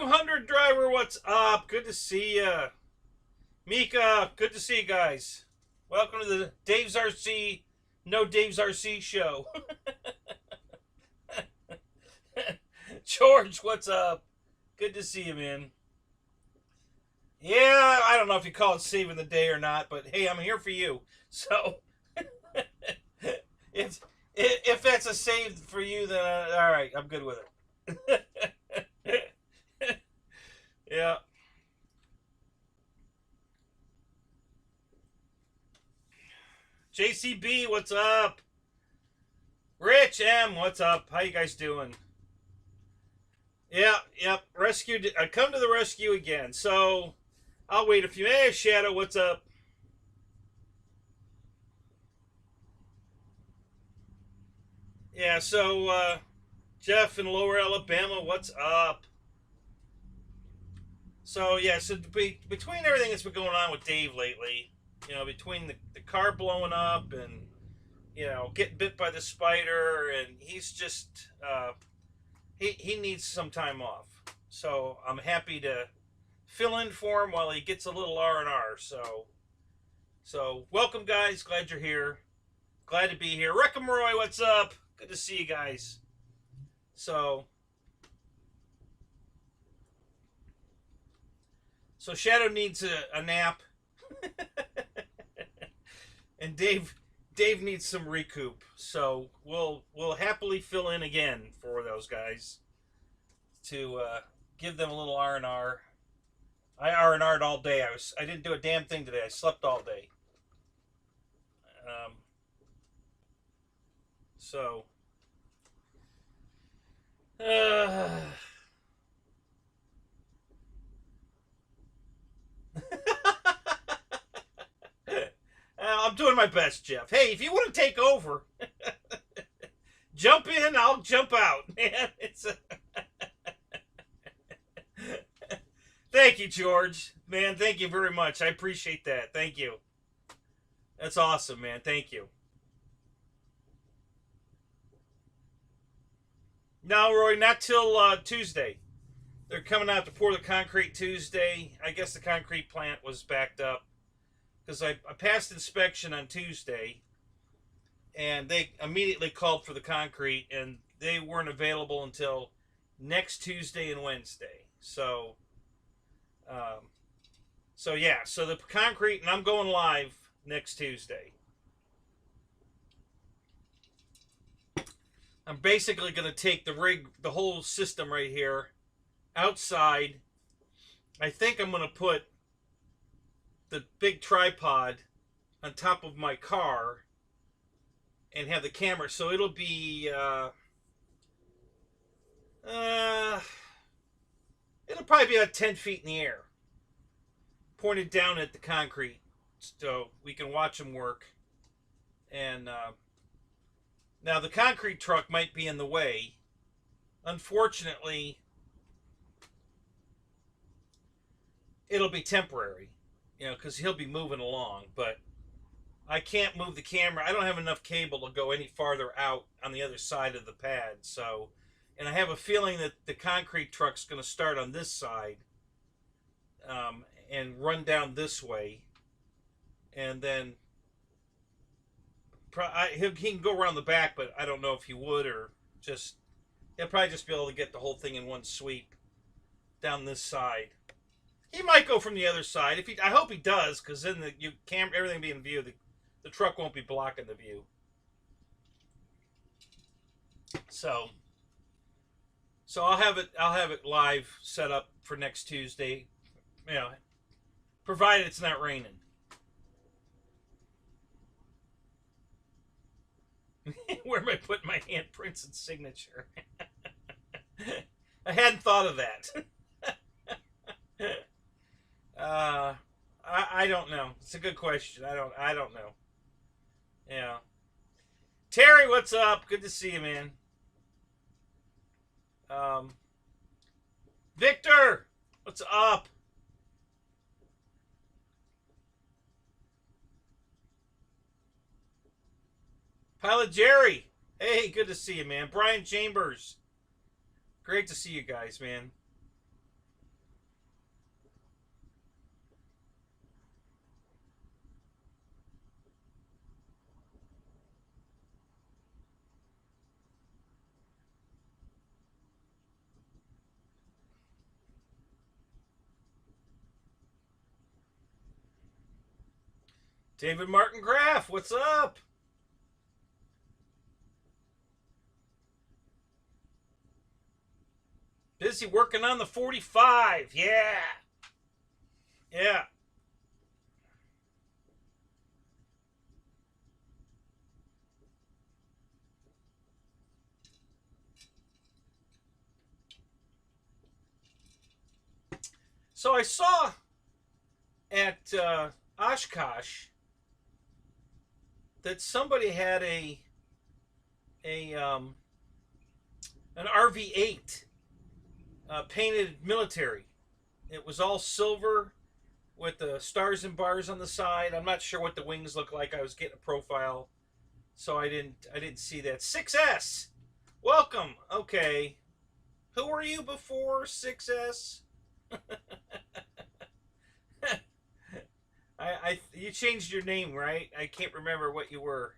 200 driver, what's up? Good to see ya. Mika, good to see you guys. Welcome to the Dave's RC, no Dave's RC show. George, what's up? Good to see you, man. Yeah, I don't know if you call it saving the day or not, but hey, I'm here for you. So, if that's a save for you, then all right, I'm good with it. Yeah. JCB, what's up? Rich M, what's up? How you guys doing? Yeah, yep. Rescued. I come to the rescue again. So I'll wait a few. Hey, Shadow, what's up? Yeah. So Jeff in Lower Alabama, what's up? So yeah. So between everything that's been going on with Dave lately, between the car blowing up and getting bit by the spider, and he's just he needs some time off. So I'm happy to fill in for him while he gets a little R&R. So welcome, guys. Glad you're here. Glad to be here. Roy, what's up? Good to see you guys. So Shadow needs a nap, and Dave needs some recoup. So we'll happily fill in again for those guys to give them a little R&R. I R&R'd all day. I didn't do a damn thing today. I slept all day. So I'm doing my best, Jeff. Hey, if you want to take over, jump in, I'll jump out. Man, Thank you, George. Man, thank you very much. I appreciate that. Thank you. That's awesome, man. Thank you. No, Roy, not till Tuesday. They're coming out to pour the concrete Tuesday. I guess the concrete plant was backed up because I passed inspection on Tuesday, and they immediately called for the concrete, and they weren't available until next Tuesday and Wednesday. So yeah, so the concrete, and I'm going live next Tuesday. I'm basically going to take the rig, the whole system right here, outside. I think I'm going to put the big tripod on top of my car and have the camera. So it'll be, it'll probably be about 10 feet in the air, pointed down at the concrete, so we can watch them work. And now the concrete truck might be in the way. Unfortunately, it'll be temporary, because he'll be moving along. But I can't move the camera. I don't have enough cable to go any farther out on the other side of the pad. So, and I have a feeling that the concrete truck's going to start on this side and run down this way, and then he can go around the back, but I don't know if he would, or just he'll probably just be able to get the whole thing in one sweep down this side. He might go from the other side. I hope he does, because then everything be in view. The truck won't be blocking the view. So I'll have it live set up for next Tuesday, provided it's not raining. Where am I putting my handprints and signature? I hadn't thought of that. I don't know. It's a good question. I don't know. Yeah. Terry, what's up? Good to see you, man. Victor, what's up? Pilot Jerry, hey, good to see you, man. Brian Chambers, great to see you guys, man. David Martin Graff, what's up? Busy working on the 45. Yeah. Yeah. So I saw at Oshkosh that somebody had a an RV8 painted military. It was all silver with the stars and bars on the side. I'm not sure what the wings look like. I was getting a profile, so I didn't see that. 6S, welcome. Okay, who were you before 6S? You changed your name, right? I can't remember what you were.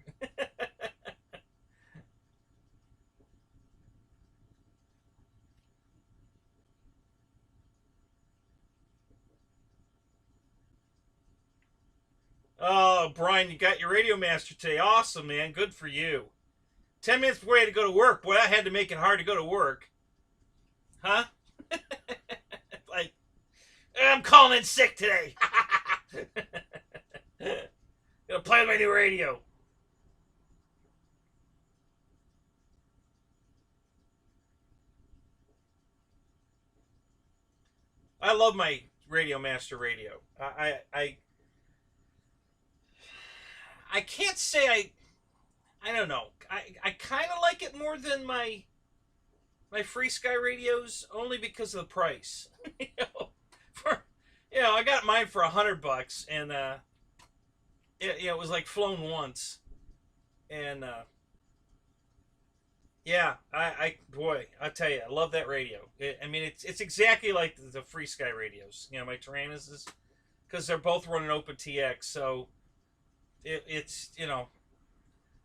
Oh, Brian, you got your Radio Master today. Awesome, man. Good for you. 10 minutes before I had to go to work. Boy, I had to make it hard to go to work. Huh? Like, I'm calling in sick today. Gonna play with my new radio. I love my Radio Master radio. I can't say I don't know. I kind of like it more than my Free Sky radios, only because of the price. you know, for I got mine for $100, and it was like flown once, and yeah, boy, I tell you, I love that radio. I mean, it's exactly like the Free Sky radios. My Tyrannas is, because they're both running OpenTX, so it's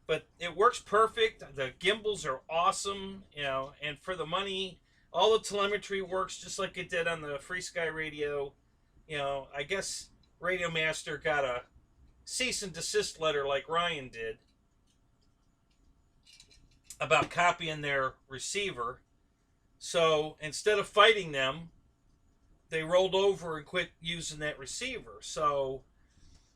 but it works perfect. The gimbals are awesome, and for the money, all the telemetry works just like it did on the Free Sky radio. I guess Radio Master got a cease and desist letter like Ryan did about copying their receiver. So instead of fighting them, they rolled over and quit using that receiver. So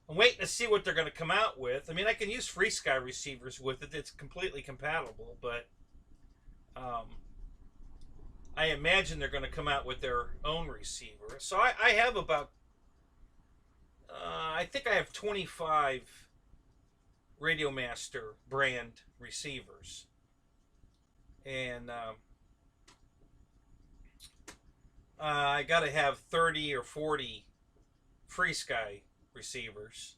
I'm waiting to see what they're going to come out with. I mean, I can use Free Sky receivers with it. It's completely compatible, but I imagine they're going to come out with their own receiver. So I have about, I think I have 25 Radio Master brand receivers. And I got to have 30 or 40 Free Sky receivers.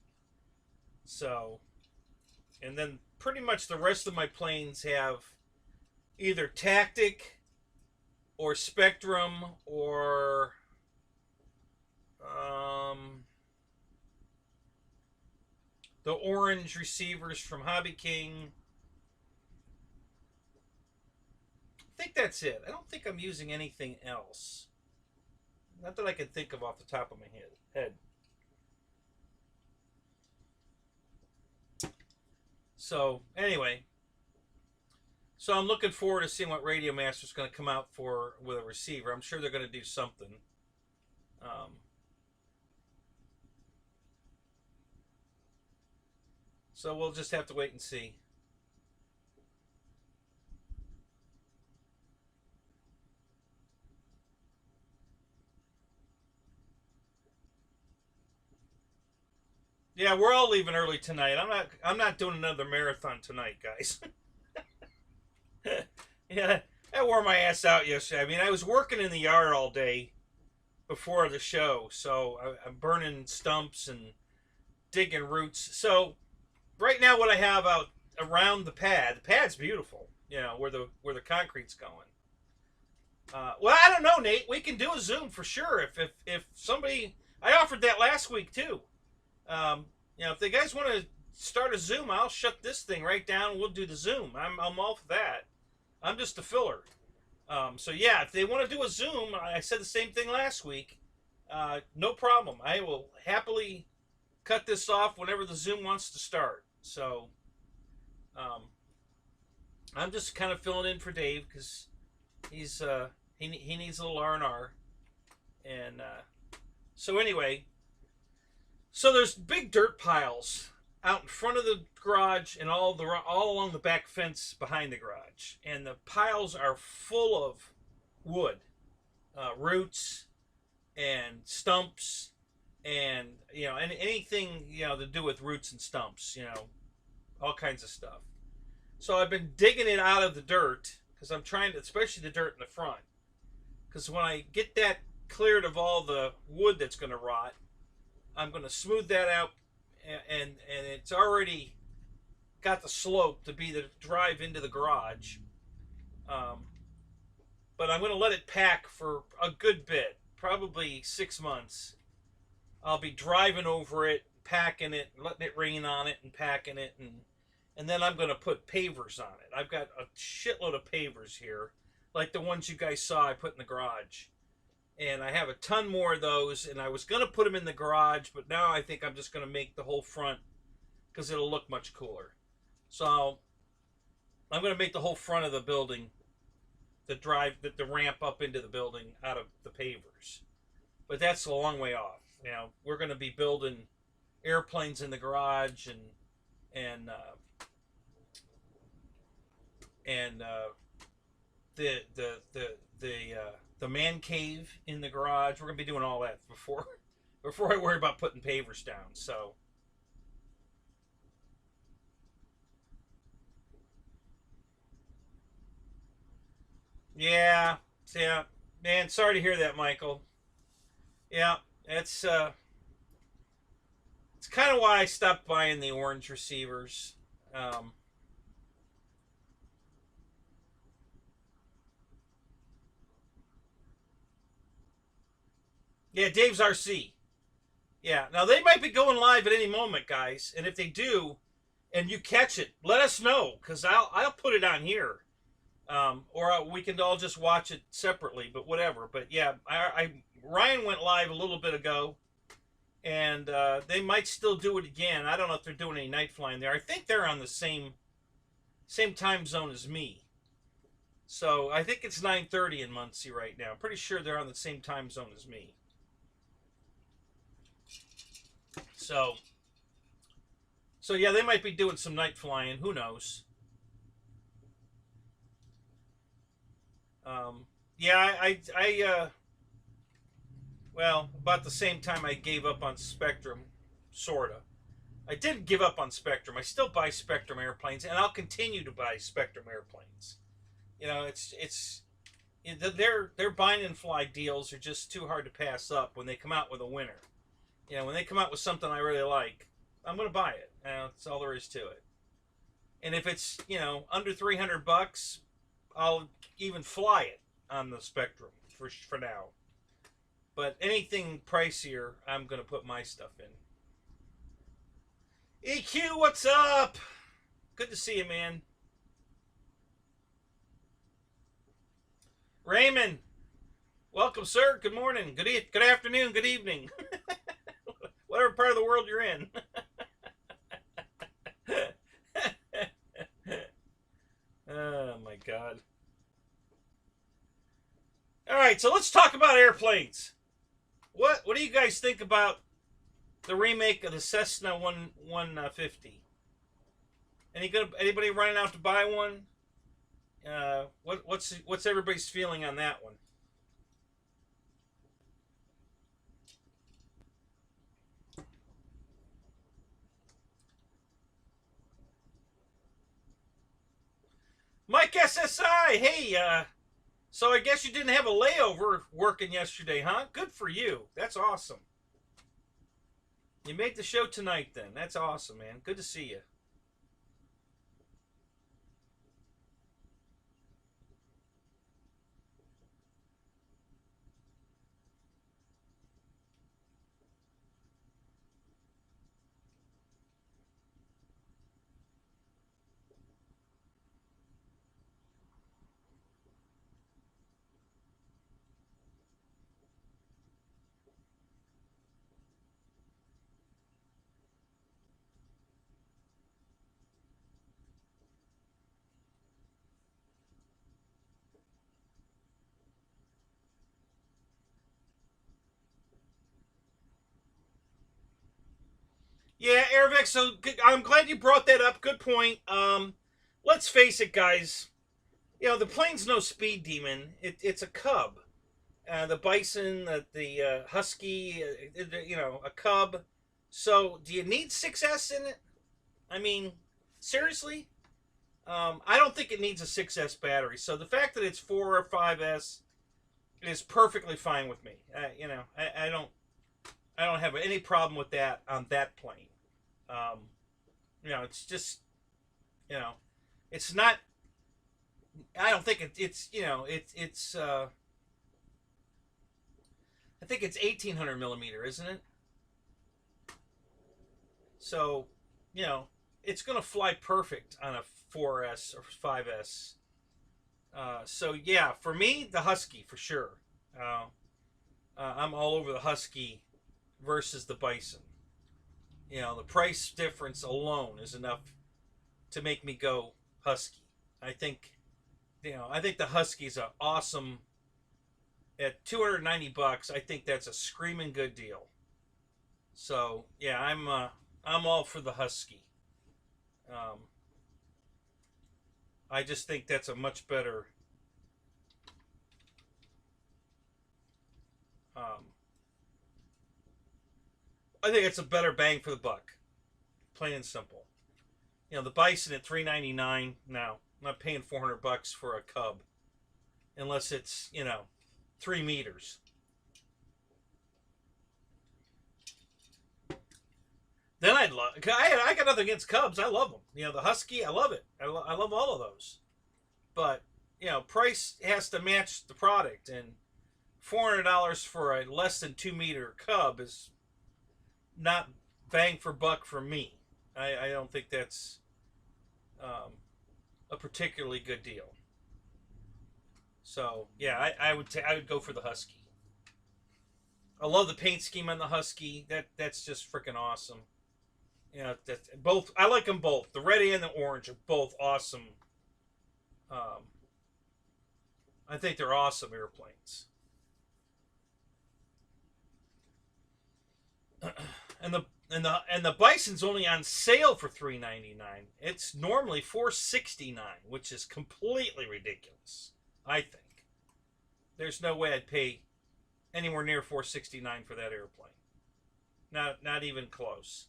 So, and then pretty much the rest of my planes have either Tactic or Spectrum or the orange receivers from Hobby King. I think that's it. I don't think I'm using anything else. Not that I can think of off the top of my head. So, anyway. So I'm looking forward to seeing what Radio Master's going to come out for with a receiver. I'm sure they're going to do something. So we'll just have to wait and see. Yeah, we're all leaving early tonight. I'm not doing another marathon tonight, guys. Yeah, I wore my ass out yesterday. I mean, I was working in the yard all day before the show, so I'm burning stumps and digging roots. So right now, what I have out around the pad's beautiful. Where the concrete's going. Well, I don't know, Nate. We can do a Zoom for sure. If somebody, I offered that last week too. If the guys want to start a Zoom, I'll shut this thing right down and we'll do the Zoom. I'm all for that. I'm just a filler. So yeah, if they want to do a Zoom, I said the same thing last week. No problem. I will happily cut this off whenever the Zoom wants to start. So I'm just kind of filling in for Dave because he's he needs a little R&R. And so anyway, so there's big dirt piles out in front of the garage and all along the back fence behind the garage, and the piles are full of wood, roots, and stumps, and anything to do with roots and stumps, all kinds of stuff. So I've been digging it out of the dirt because I'm trying to, especially the dirt in the front, because when I get that cleared of all the wood that's going to rot, I'm going to smooth that out, and it's already got the slope to be the drive into the garage. But I'm going to let it pack for a good bit, probably 6 months. I'll be driving over it, packing it, letting it rain on it, and packing it, and then I'm going to put pavers on it. I've got a shitload of pavers here, like the ones you guys saw I put in the garage. And I have a ton more of those, and I was going to put them in the garage, but now I think I'm just going to make the whole front because it'll look much cooler. So I'm going to make the whole front of the building, the ramp up into the building out of the pavers. But that's a long way off. We're going to be building airplanes in the garage and the man cave in the garage. We're gonna be doing all that before I worry about putting pavers down. So yeah, man. Sorry to hear that, Michael. Yeah, it's kind of why I stopped buying the orange receivers. Yeah, Dave's RC. Yeah, now they might be going live at any moment, guys. And if they do, and you catch it, let us know, because I'll put it on here, or we can all just watch it separately. But whatever. But yeah, Ryan went live a little bit ago, and they might still do it again. I don't know if they're doing any night flying there. I think they're on the same time zone as me. So I think it's 9:30 in Muncie right now. I'm pretty sure they're on the same time zone as me. So yeah, they might be doing some night flying. Who knows? Yeah, well, about the same time I gave up on Spectrum, sorta. I didn't give up on Spectrum. I still buy Spectrum airplanes, and I'll continue to buy Spectrum airplanes. It's their bind and fly deals are just too hard to pass up when they come out with a winner. When they come out with something I really like, I'm going to buy it. That's all there is to it. And if it's, under $300, I'll even fly it on the Spectrum for now. But anything pricier, I'm going to put my stuff in. EQ, what's up? Good to see you, man. Raymond, welcome, sir. Good morning. Good afternoon. Good evening. Whatever part of the world you're in. Oh my God. All right, so let's talk about airplanes. What do you guys think about the remake of the Cessna 150? Anybody running out to buy one? What's everybody's feeling on that one? Mike SSI, hey, so I guess you didn't have a layover working yesterday, huh? Good for you. That's awesome. You made the show tonight then. That's awesome, man. Good to see you. Yeah, Airvic. So I'm glad you brought that up. Good point. Let's face it, guys. You know the plane's no speed demon. It's a cub. The bison, the husky. You know, a cub. So do you need 6S in it? I mean, seriously? I don't think it needs a 6S battery. So the fact that it's 4 or 5S is perfectly fine with me. You know, I don't have any problem with that on that plane. Um, you know, it's just you know, it's not. I don't think it's you know it's. I think it's 1800 millimeter, isn't it? So, you know, it's gonna fly perfect on a 4S or 5S. So yeah, for me, the Husky for sure. Uh, I'm all over the Husky versus the Bison. You know, the price difference alone is enough to make me go Husky. I think, you know, I think the Husky's are awesome at 290 bucks. I think that's a screaming good deal. So yeah, I'm all for the Husky. Um, I just think that's a much better. Um, I think it's a better bang for the buck, plain and simple. You know, the Bison at 399. Now, I'm not paying 400 bucks for a Cub unless it's you know 3 meters. Then I'd love. I got nothing against Cubs. I love them. You know, the Husky. I love it. I love all of those. But you know, price has to match the product, and $400 for a less than 2 meter Cub is not bang for buck for me. I don't think that's um, a particularly good deal. So yeah, I would go for the Husky. I love the paint scheme on the Husky. That's just freaking awesome. You know, that both I like them both. The red and the orange are both awesome. Um, I think they're awesome airplanes. And the Bison's only on sale for $399. It's normally $469, which is completely ridiculous. I think there's no way I'd pay anywhere near $469 for that airplane. Not even close.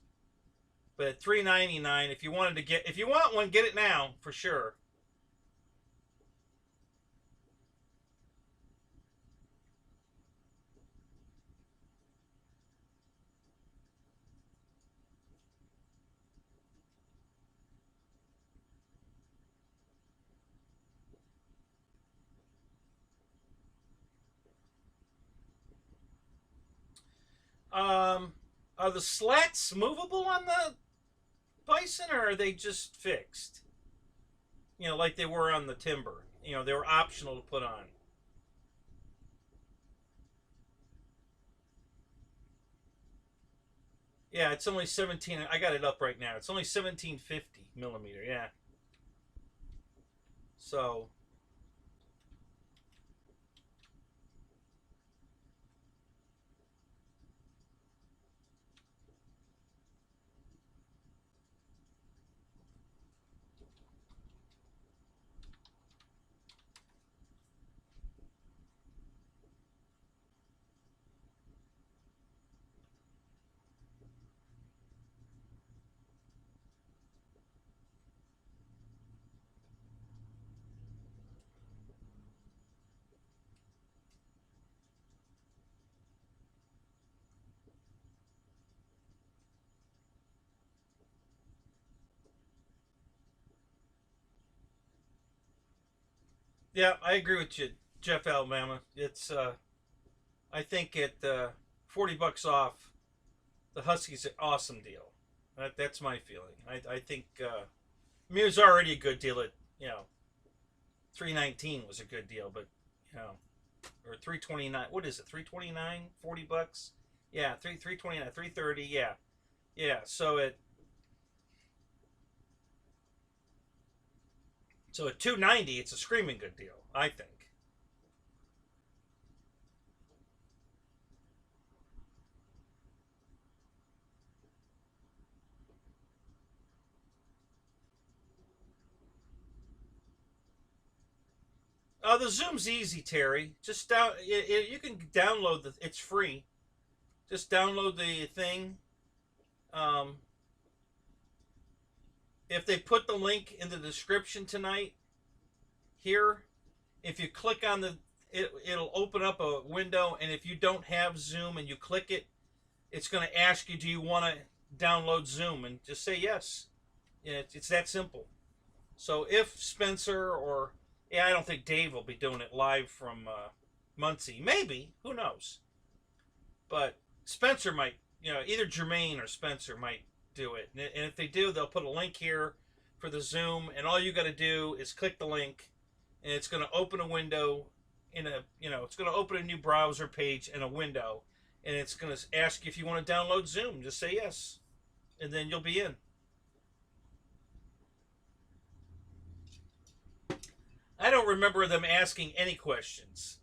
But at $399, if you want one, get it now for sure. Um, are the slats movable on the Bison, or are they just fixed? You know, like they were on the Timber. You know, they were optional to put on. Yeah, it's only 17. I got it up right now. It's only 1750 millimeter. Yeah. So yeah, I agree with you, Jeff Alabama. It's I think at 40 bucks off, the Huskies an awesome deal. That's my feeling. I think I mean it was already a good deal at you know 319 was a good deal, but you know or 329. What is it? 329, 40 bucks. Yeah, 329, 330. Yeah, yeah. So at 290, it's a screaming good deal. I think. The Zoom's easy, Terry. Just you can download it's free. Just download the thing. Um, if they put the link in the description tonight, here, if you click on it'll open up a window, and if you don't have Zoom and you click it, it's going to ask you, do you want to download Zoom? And just say yes. Yeah, it's that simple. So if Spencer or, yeah, I don't think Dave will be doing it live from Muncie. Maybe, who knows? But Spencer might, either Jermaine or Spencer might do it. And if they do, they'll put a link here for the Zoom, and all you got to do is click the link, and it's going to open a window it's going to open a new browser page in a window, and it's going to ask you if you want to download Zoom. Just say yes, and then you'll be in. I don't remember them asking any questions,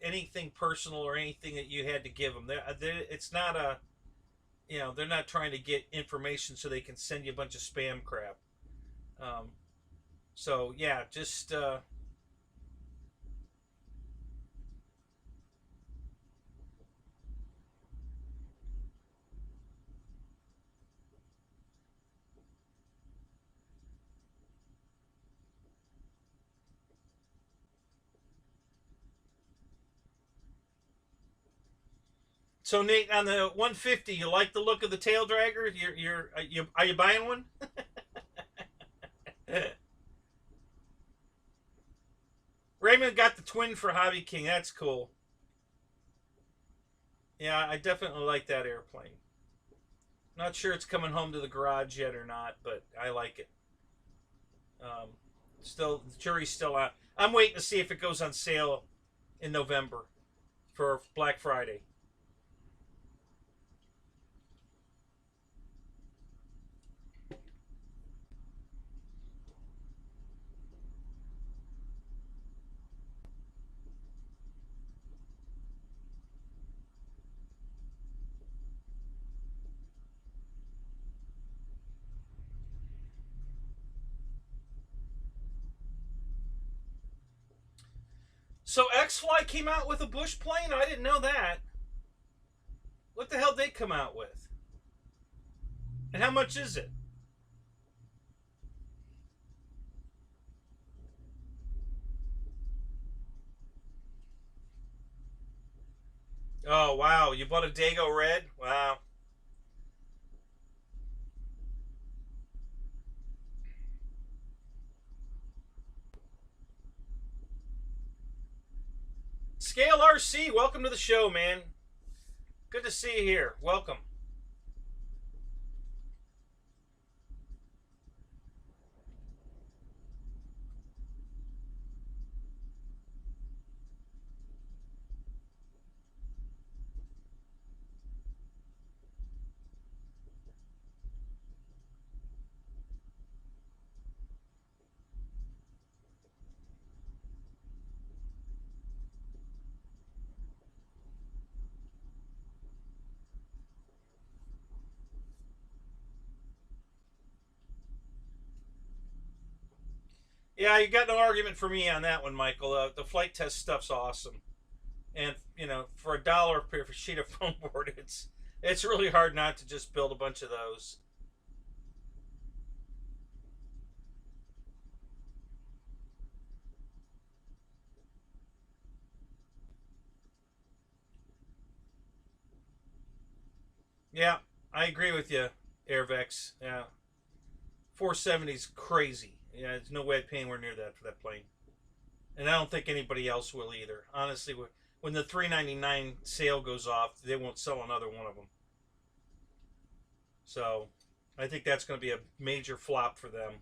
anything personal or anything that you had to give them. It's not they're not trying to get information so they can send you a bunch of spam crap. So yeah, just so Nate, on the 150, you like the look of the tail dragger? Are you buying one? Raymond got the twin for Hobby King. That's cool. Yeah, I definitely like that airplane. Not sure it's coming home to the garage yet or not, but I like it. Still, the jury's still out. I'm waiting to see if it goes on sale in November for Black Friday. So X-Fly came out with a bush plane? I didn't know that. What the hell did they come out with? And how much is it? Oh, wow. You bought a Dago Red? Wow. Scale RC, welcome to the show, man. Good to see you here. Welcome. Yeah, you got no argument for me on that one, Michael. The flight test stuff's awesome, and for $1 per sheet of foam board, it's really hard not to just build a bunch of those. Yeah, I agree with you, Airvex. Yeah, 470's crazy. Yeah, there's no way I'd pay anywhere near that for that plane. And I don't think anybody else will either. Honestly, when the $399 sale goes off, they won't sell another one of them. So I think that's going to be a major flop for them.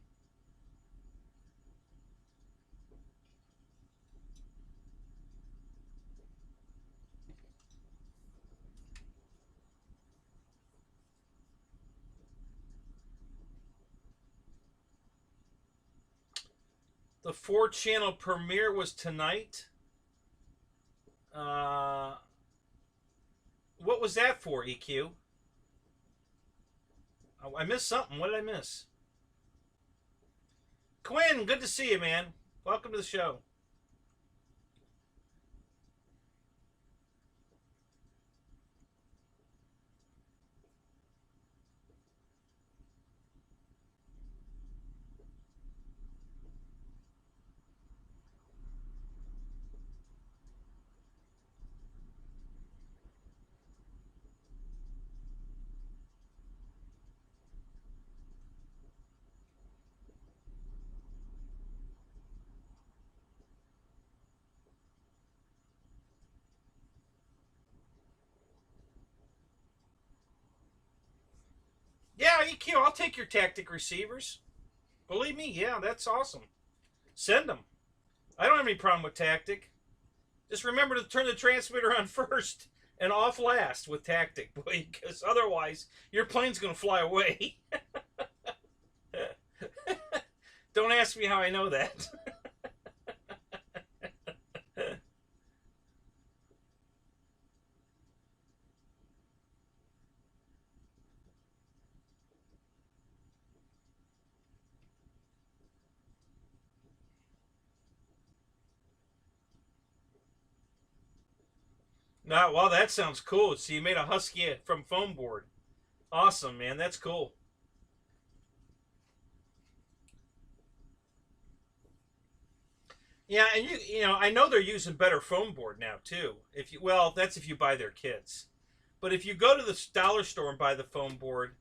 The 4-channel premiere was tonight. What was that for, EQ? Oh, I missed something. What did I miss? Quinn, good to see you, man. Welcome to the show. Yeah, EQ, I'll take your tactic receivers. Believe me, yeah, that's awesome. Send them. I don't have any problem with tactic. Just remember to turn the transmitter on first and off last with tactic, boy, because otherwise your plane's going to fly away. Don't ask me how I know that. No, well, that sounds cool. So you made a Husky from foam board. Awesome, man. That's cool. Yeah, and I know they're using better foam board now too. If you well, that's if you buy their kits. But if you go to the dollar store and buy the foam board,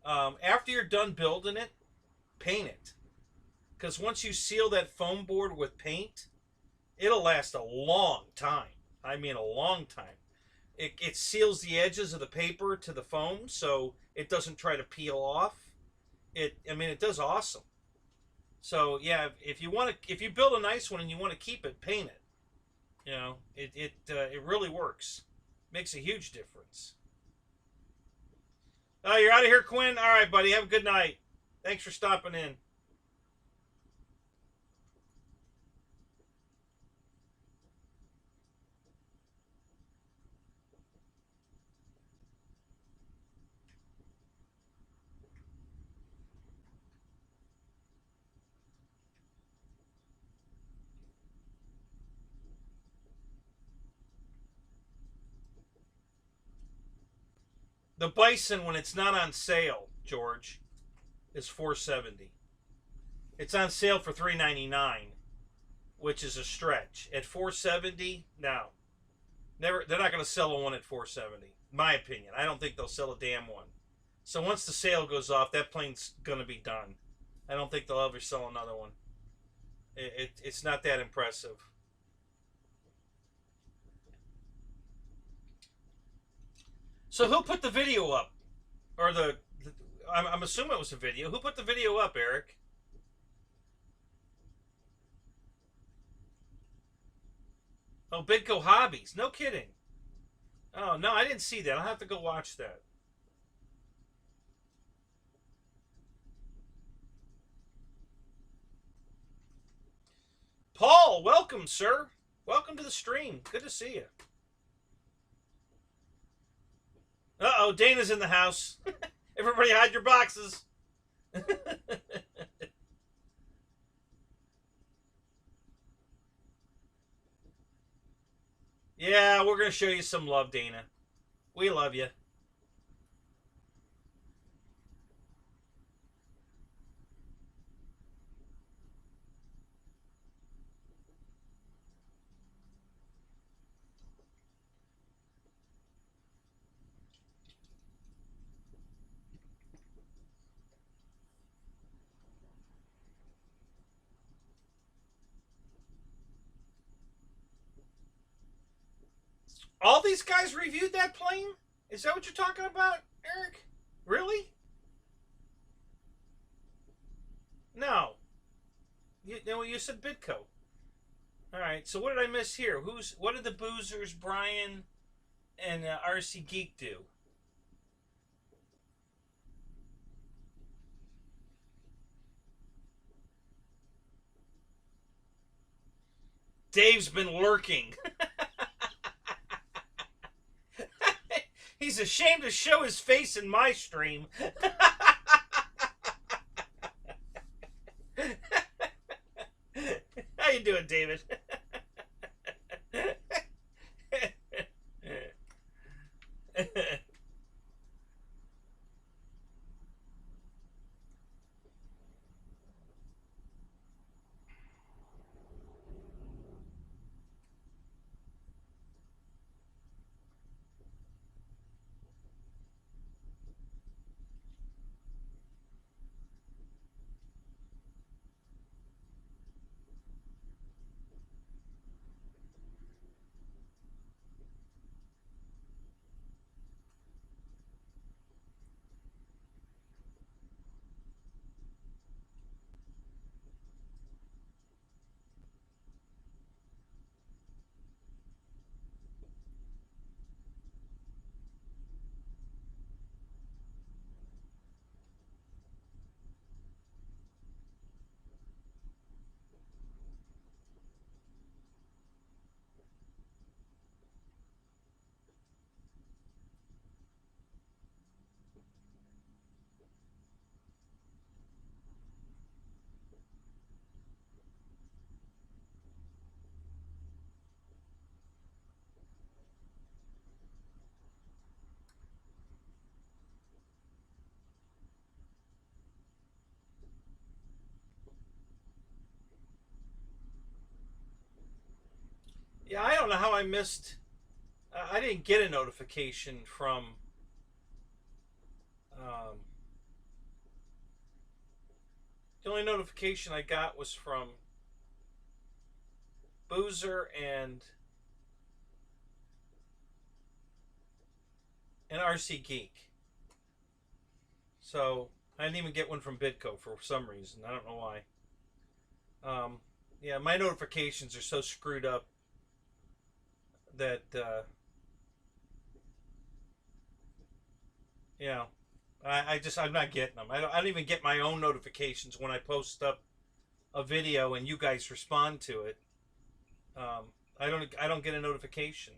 after you're done building it, paint it. Because once you seal that foam board with paint, it'll last a long time. I mean, a long time. It seals the edges of the paper to the foam, so it doesn't try to peel off. It does awesome. So yeah, if you build a nice one and you want to keep it, paint it. It really works. Makes a huge difference. Oh, you're out of here, Quinn. All right, buddy. Have a good night. Thanks for stopping in. The Bison, when it's not on sale, George, is $470. It's on sale for $399, which is a stretch. At $470, no, never. They're not going to sell one at $470. My opinion. I don't think they'll sell a damn one. So once the sale goes off, that plane's going to be done. I don't think they'll ever sell another one. It's not that impressive. So who put the video up? Or I'm assuming it was a video. Who put the video up, Eric? Oh, Bigco Hobbies. No kidding. Oh, no, I didn't see that. I'll have to go watch that. Paul, welcome, sir. Welcome to the stream. Good to see you. Uh-oh, Dana's in the house. Everybody hide your boxes. Yeah, we're going to show you some love, Dana. We love you. All these guys reviewed that plane? Is that what you're talking about, Eric? Really? No. You said Bitco. All right. So what did I miss here? What did the Boozers, Brian, and RC Geek do? Dave's been lurking. He's ashamed to show his face in my stream. How you doing, David? how I missed. I didn't get a notification from. The only notification I got was from Boozer and RC Geek. So I didn't even get one from Bitco for some reason. I don't know why. Yeah, my notifications are so screwed up that you know, I'm not getting them. I don't even get my own notifications when I post up a video and you guys respond to it. I don't get a notification.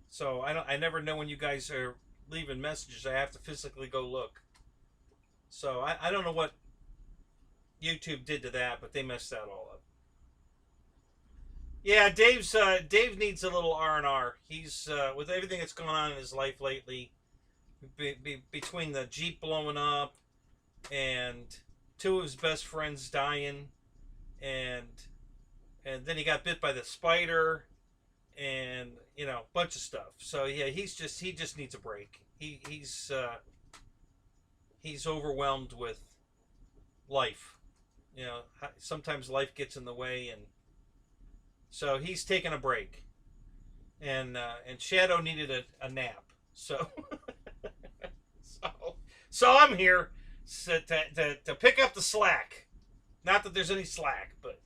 So I never know when you guys are leaving messages. I have to physically go look. So I don't know what YouTube did to that, but they messed that all up. Yeah, Dave needs a little R&R. He's with everything that's going on in his life lately. Between the Jeep blowing up and two of his best friends dying, and then he got bit by the spider, and you know, a bunch of stuff. So yeah, he just needs a break. He's overwhelmed with life. You know, sometimes life gets in the way, and so he's taking a break. And Shadow needed a nap. So so I'm here to pick up the slack. Not that there's any slack, but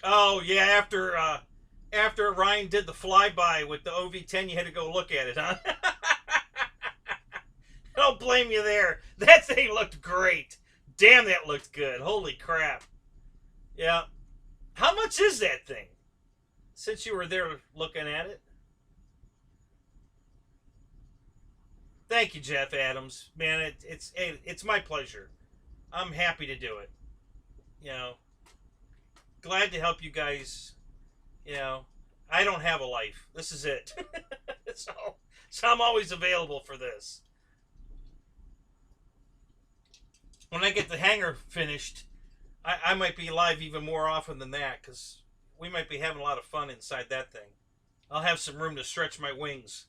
oh yeah, after Ryan did the flyby with the OV10, you had to go look at it, huh? Don't blame you there. That thing looked great. Damn, that looked good. Holy crap. Yeah. How much is that thing? Since you were there looking at it. Thank you, Jeff Adams. Man, it's my pleasure. I'm happy to do it. You know, glad to help you guys. You know, I don't have a life. This is it. so I'm always available for this. When I get the hangar finished, I might be live even more often than that, because we might be having a lot of fun inside that thing. I'll have some room to stretch my wings.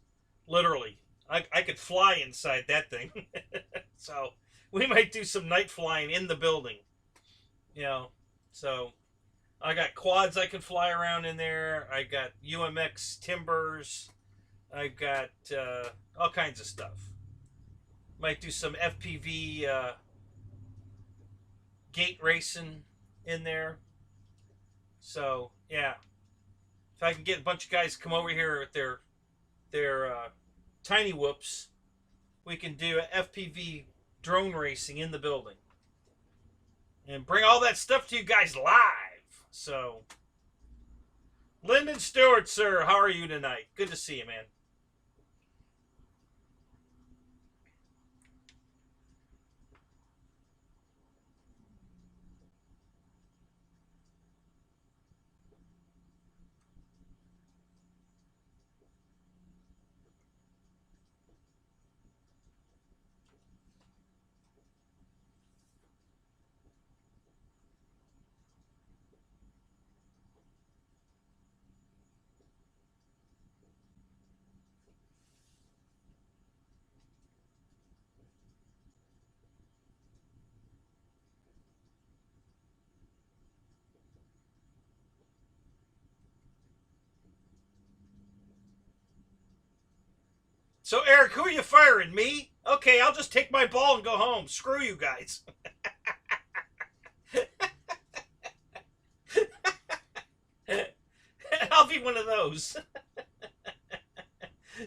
Literally. I could fly inside that thing. So we might do some night flying in the building. You know, so I got quads I can fly around in there. I got UMX timbers. I've got all kinds of stuff. Might do some FPV gate racing in there. So yeah, if I can get a bunch of guys to come over here with their tiny whoops, we can do FPV drone racing in the building and bring all that stuff to you guys live. So, Lyndon Stewart, sir, how are you tonight? Good to see you, man. So, Eric, who are you firing? Me? Okay, I'll just take my ball and go home. Screw you guys. I'll be one of those.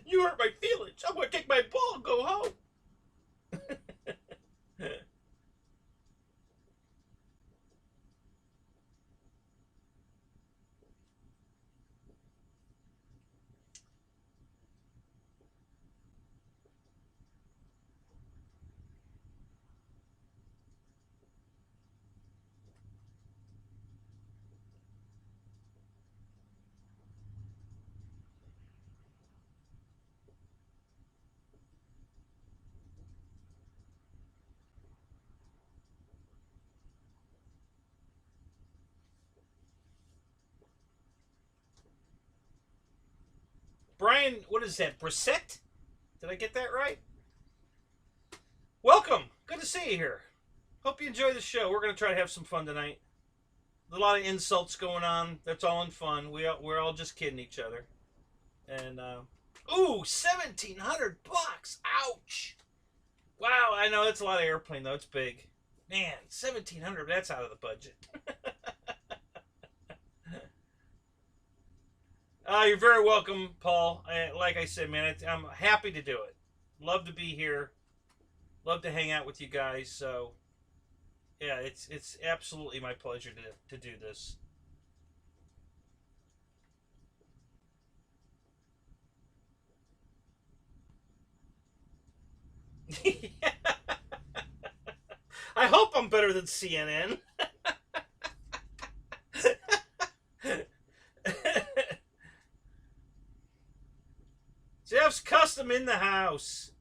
You hurt my feelings. I'm going to take my ball and go home. Brian, what is that? Brissett? Did I get that right? Welcome. Good to see you here. Hope you enjoy the show. We're going to try to have some fun tonight. A lot of insults going on. That's all in fun. We're all just kidding each other. And ooh, $1,700. Ouch. Wow, I know it's a lot of airplane though. It's big. Man, $1,700. That's out of the budget. You're very welcome, Paul. Like I said, man, I'm happy to do it. Love to be here. Love to hang out with you guys. So, yeah, it's absolutely my pleasure to do this. I hope I'm better than CNN. Jeff's Custom in the house.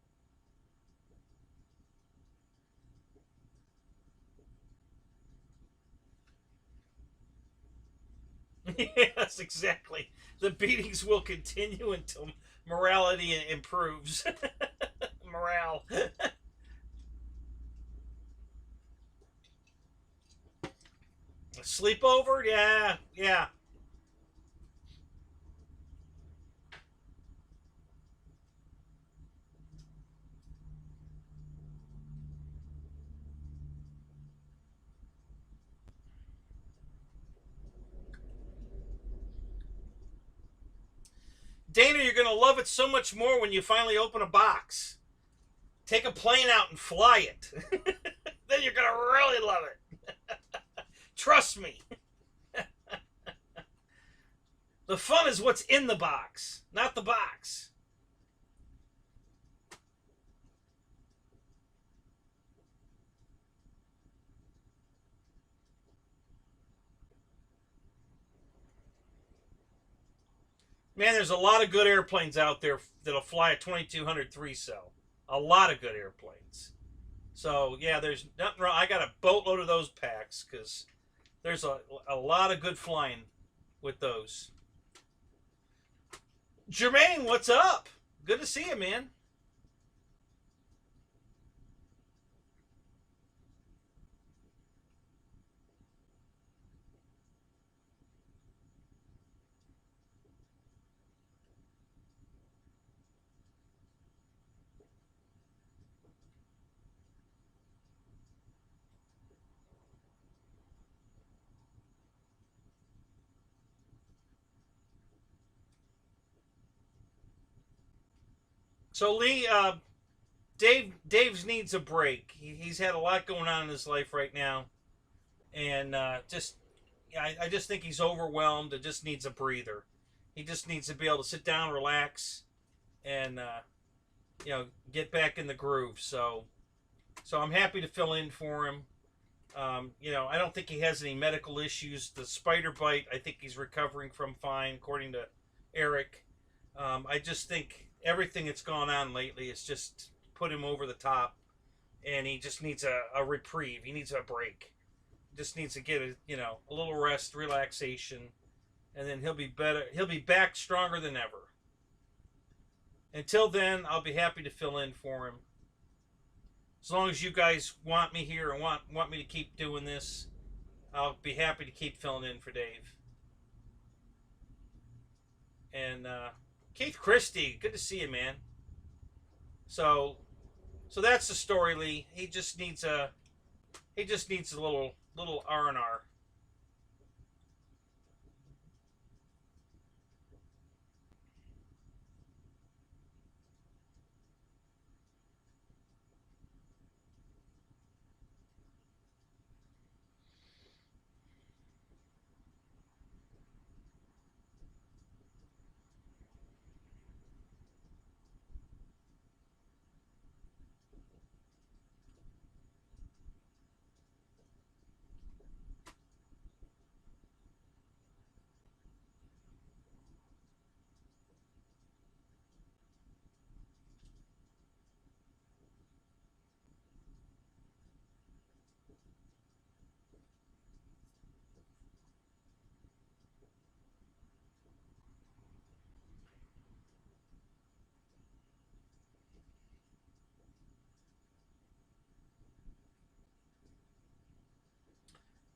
Yes, exactly. The beatings will continue until morality improves. Morale. A sleepover? Yeah, yeah. Dana, you're going to love it so much more when you finally open a box. Take a plane out and fly it. Then you're going to really love it. Trust me. The fun is what's in the box, not the box. Man, there's a lot of good airplanes out there that'll fly a 2200 3-cell. A lot of good airplanes. So, yeah, there's nothing wrong. I got a boatload of those packs because there's a lot of good flying with those. Jermaine, what's up? Good to see you, man. So, Lee, Dave's needs a break. He's had a lot going on in his life right now, and I just think he's overwhelmed. It just needs a breather. He just needs to be able to sit down, relax, and get back in the groove. So I'm happy to fill in for him. I don't think he has any medical issues. The spider bite, I think he's recovering from fine, according to Eric. I just think everything that's gone on lately has just put him over the top, and he just needs a reprieve. He needs a break. Just needs to get a little rest, relaxation, and then he'll be better. He'll be back stronger than ever. Until then, I'll be happy to fill in for him. As long as you guys want me here and want me to keep doing this, I'll be happy to keep filling in for Dave. And Keith Christie, good to see you, man. So that's the story, Lee. He just needs a little R&R.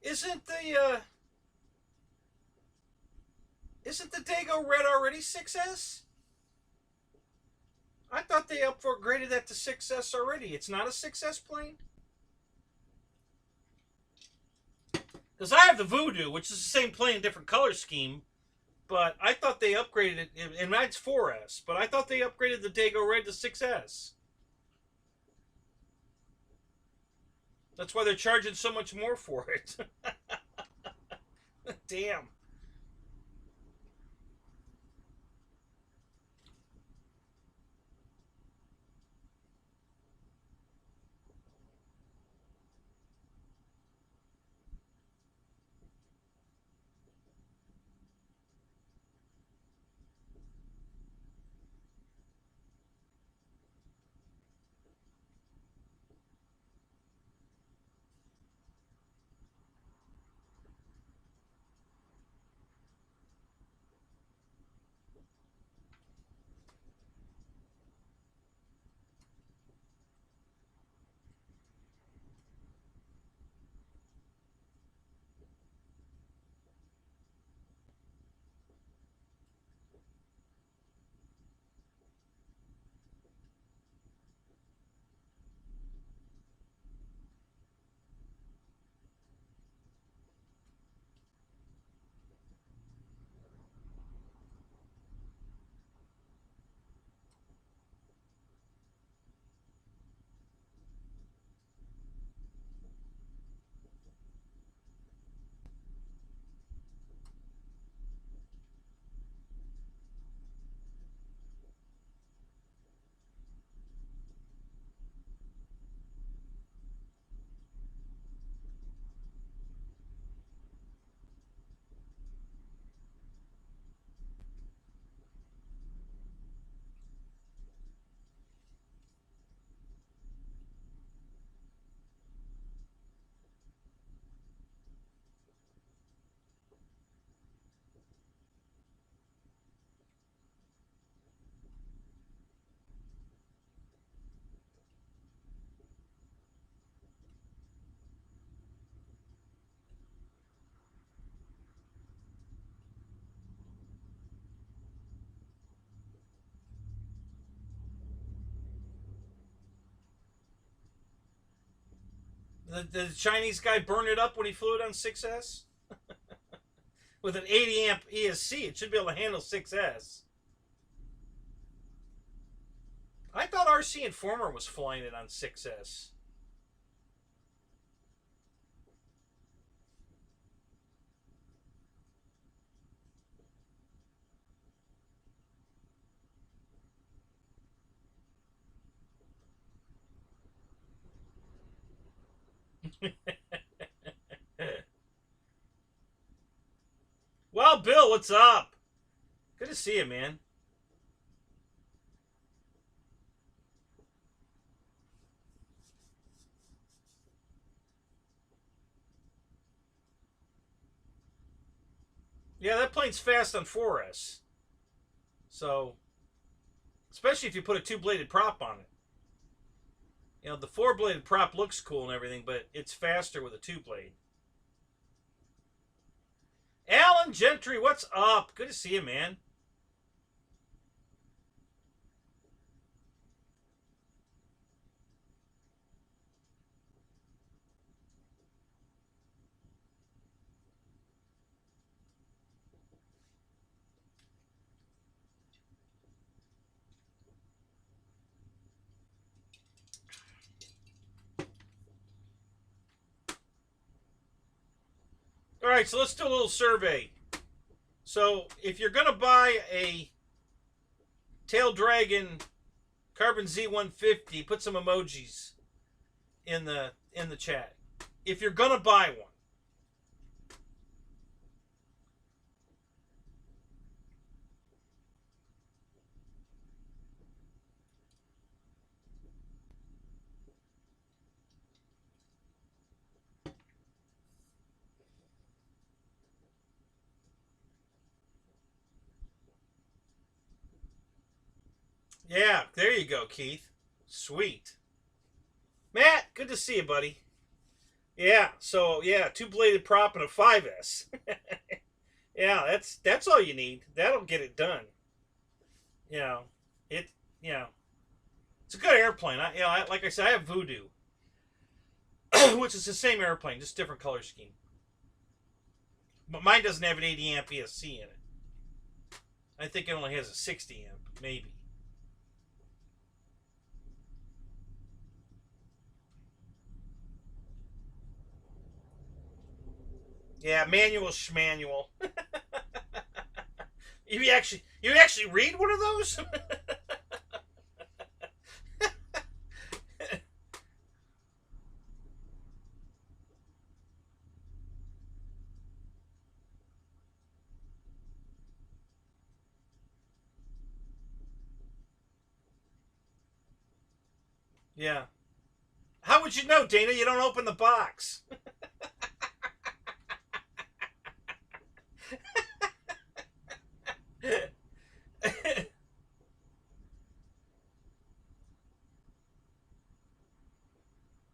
Isn't the Dago Red already 6S? I thought they upgraded that to 6S already. It's not a 6S plane? Because I have the Voodoo, which is the same plane, different color scheme. But I thought they upgraded it, and that's 4S. But I thought they upgraded the Dago Red to 6S. That's why they're charging so much more for it. Damn. The Chinese guy burned it up when he flew it on 6S? With an 80 amp ESC, it should be able to handle 6S. I thought RC Informer was flying it on 6S. Well, Bill, what's up? Good to see you, man. Yeah, that plane's fast on 4S. So, especially if you put a two-bladed prop on it. You know, the four-bladed prop looks cool and everything, but it's faster with a two-blade. Alan Gentry, what's up? Good to see you, man. All right, so let's do a little survey. So, if you're going to buy a Tail Dragon Carbon Z150, put some emojis in the chat. If you're going to buy one. Yeah, there you go, Keith. Sweet. Matt, good to see you, buddy. Yeah, so yeah, two-bladed prop and a 5S. Yeah, that's all you need. That'll get it done. You know, it you know, it's a good airplane. Like I said, I have Voodoo, which is the same airplane, just different color scheme. But mine doesn't have an 80 amp ESC in it. I think it only has a 60 amp, maybe. Yeah, manual schmanual. You actually read one of those? Yeah. How would you know, Dana? You don't open the box.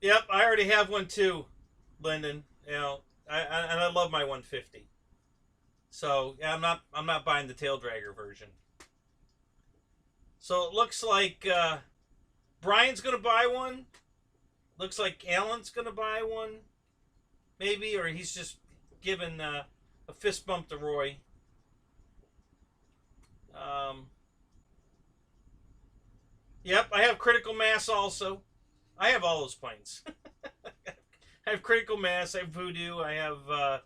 Yep, I already have one too, Lyndon. And I love my 150. So yeah, I'm not buying the tail dragger version. So it looks like Brian's gonna buy one. Looks like Alan's gonna buy one, maybe, or he's just giving a fist bump to Roy. Um, yep, I have critical mass also. I have all those planes. I have critical mass. I have Voodoo. I have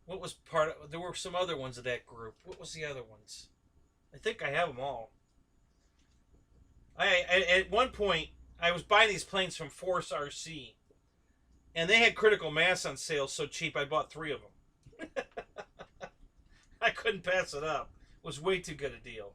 what was part of? There were some other ones of that group. What was the other ones? I think I have them all. At one point I was buying these planes from Force RC, and they had critical mass on sale so cheap I bought 3 of them. I couldn't pass it up. It was way too good a deal.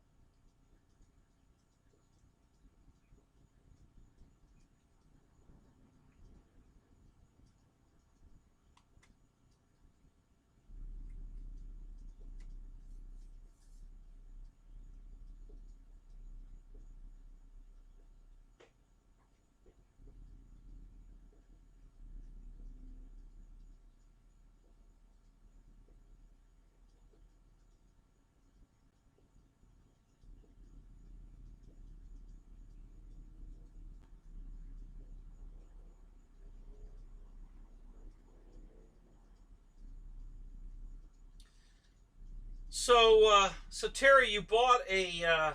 So Terry, you bought a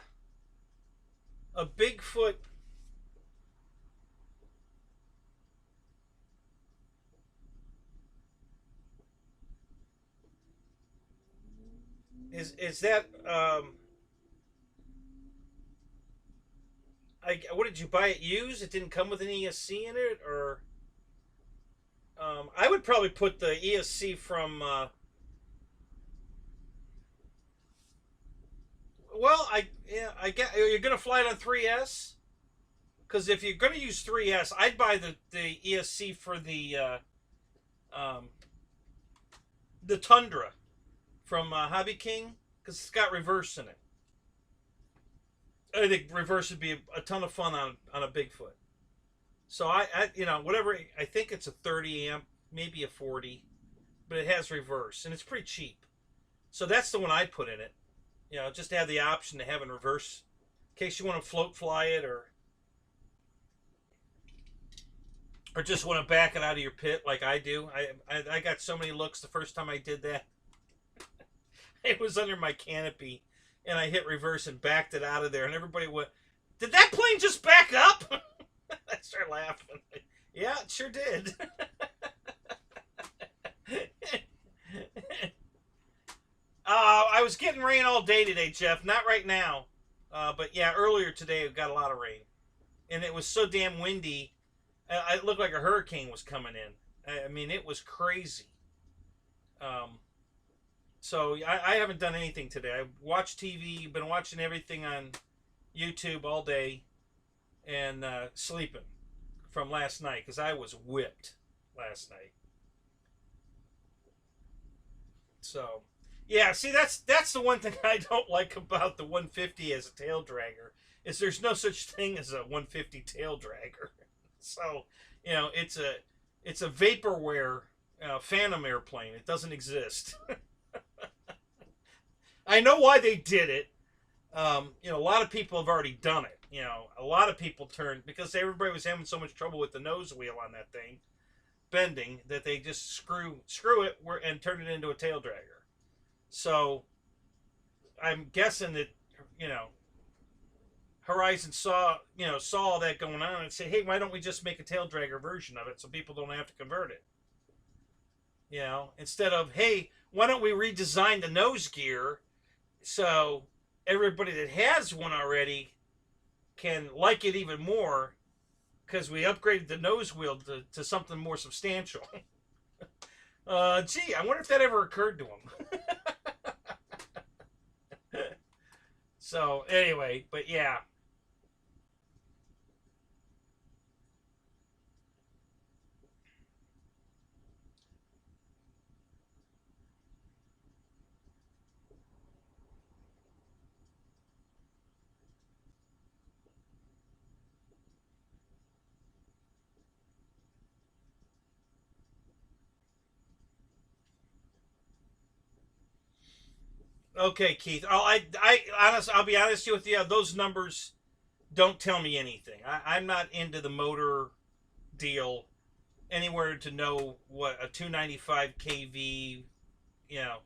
Bigfoot. Is that what did you buy it used? It didn't come with an ESC in it, or I would probably put the ESC from. Well, I get you're gonna fly it on 3S, because if you're gonna use 3S, I'd buy the ESC for um, the Tundra from Hobby King, because it's got reverse in it. I think reverse would be a ton of fun on a Bigfoot. So whatever, I think it's a 30 amp, maybe a 40, but it has reverse and it's pretty cheap. So that's the one I'd put in it. Just to have the option to have in reverse in case you want to float fly it, or just want to back it out of your pit like I do. I got so many looks the first time I did that. It was under my canopy, and I hit reverse and backed it out of there, and everybody went, "Did that plane just back up?" I started laughing. Yeah, it sure did. I was getting rain all day today, Jeff. Not right now, but yeah, earlier today it got a lot of rain, and it was so damn windy. It looked like a hurricane was coming in. I mean, it was crazy. Um, So I haven't done anything today. I watched TV, been watching everything on YouTube all day, and sleeping from last night because I was whipped last night. So yeah, see that's the one thing I don't like about the 150 as a tail dragger is there's no such thing as a 150 tail dragger. So, it's a vaporware Phantom airplane. It doesn't exist. I know why they did it. A lot of people have already done it. A lot of people turned because everybody was having so much trouble with the nose wheel on that thing bending that they just screw it and turn it into a tail dragger. So I'm guessing that you know Horizon saw all that going on and said, hey, why don't we just make a tail dragger version of it so people don't have to convert it? Instead of, hey, why don't we redesign the nose gear so everybody that has one already can like it even more because we upgraded the nose wheel to something more substantial. Gee, I wonder if that ever occurred to him. So anyway, but yeah. Okay, Keith. I'll be honest with you. Those numbers don't tell me anything. I'm not into the motor deal anywhere to know what a 295 kV, you know,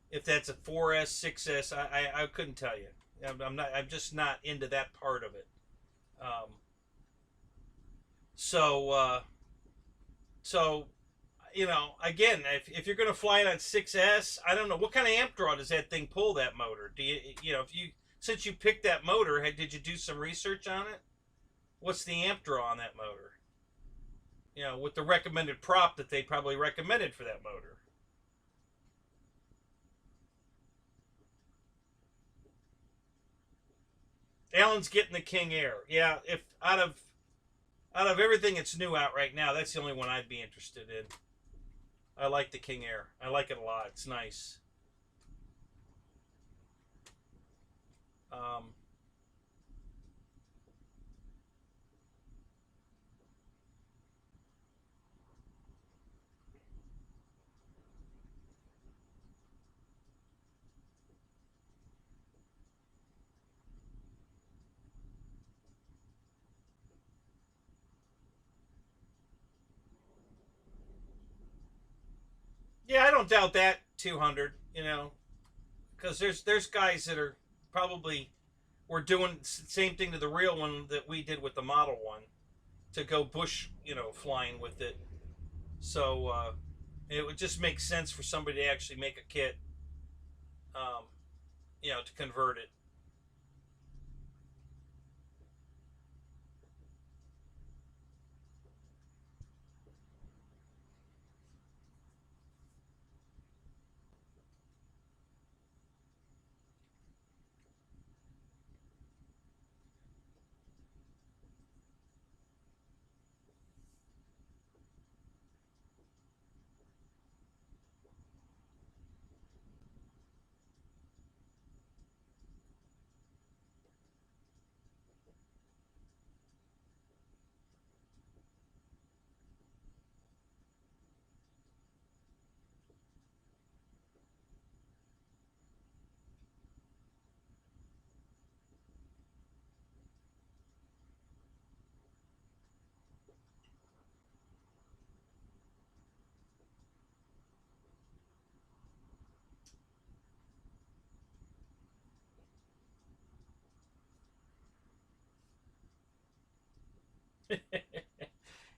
if that's a 4S, 6S. I couldn't tell you. I'm not. I'm just not into that part of it. Um, so so again, if you're going to fly it on 6S, I don't know what kind of amp draw does that thing pull, that motor. Do if you since you picked that motor, did you do some research on it? What's the amp draw on that motor? With the recommended prop that they probably recommended for that motor. Alan's getting the King Air. Yeah, if out of everything that's new out right now, that's the only one I'd be interested in. I like the King Air. I like it a lot. It's nice. Um, yeah, I don't doubt that 200. Because there's guys that are probably were doing the same thing to the real one that we did with the Model One to go bush, flying with it. So it would just make sense for somebody to actually make a kit, um, to convert it.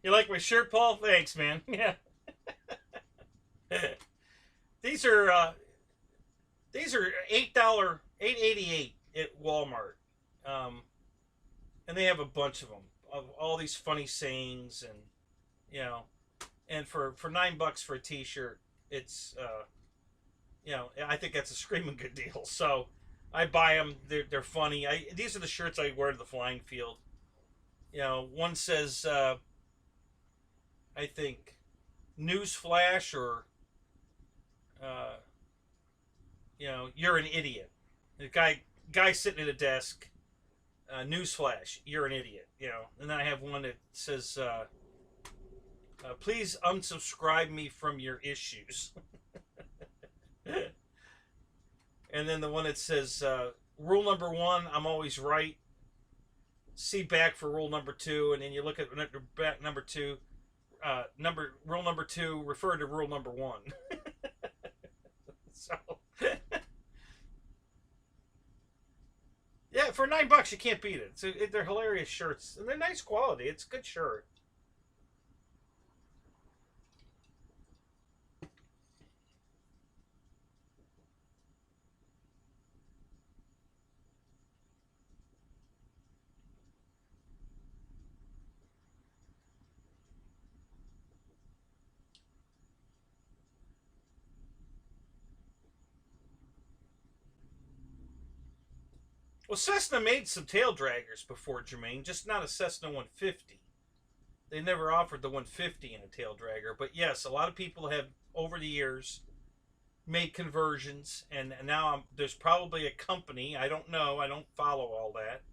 You like my shirt, Paul? Thanks, man. Yeah. these are uh, these are $8, 8.88 at Walmart, um, and they have a bunch of them of all these funny sayings you know, and for $9 for a T-shirt, it's I think that's a screaming good deal. So I buy them. They're funny. These are the shirts I wear to the flying field. One says I think news flash or uh, you're an idiot. The guy sitting at a desk newsflash, you're an idiot, you know. And then I have one that says, please unsubscribe me from your issues. And then the one that says, rule number 1, I'm always right. See back for rule number 2, and then you look at back number 2. Rule number 2, refer to rule number 1. So, yeah, for $9 you can't beat it. They're hilarious shirts, and they're nice quality. It's a good shirt. Well, Cessna made some tail draggers before, Jermaine, just not a Cessna 150. They never offered the 150 in a tail dragger. But yes, a lot of people have, over the years, made conversions. And now there's probably a company, I don't know, I don't follow all that,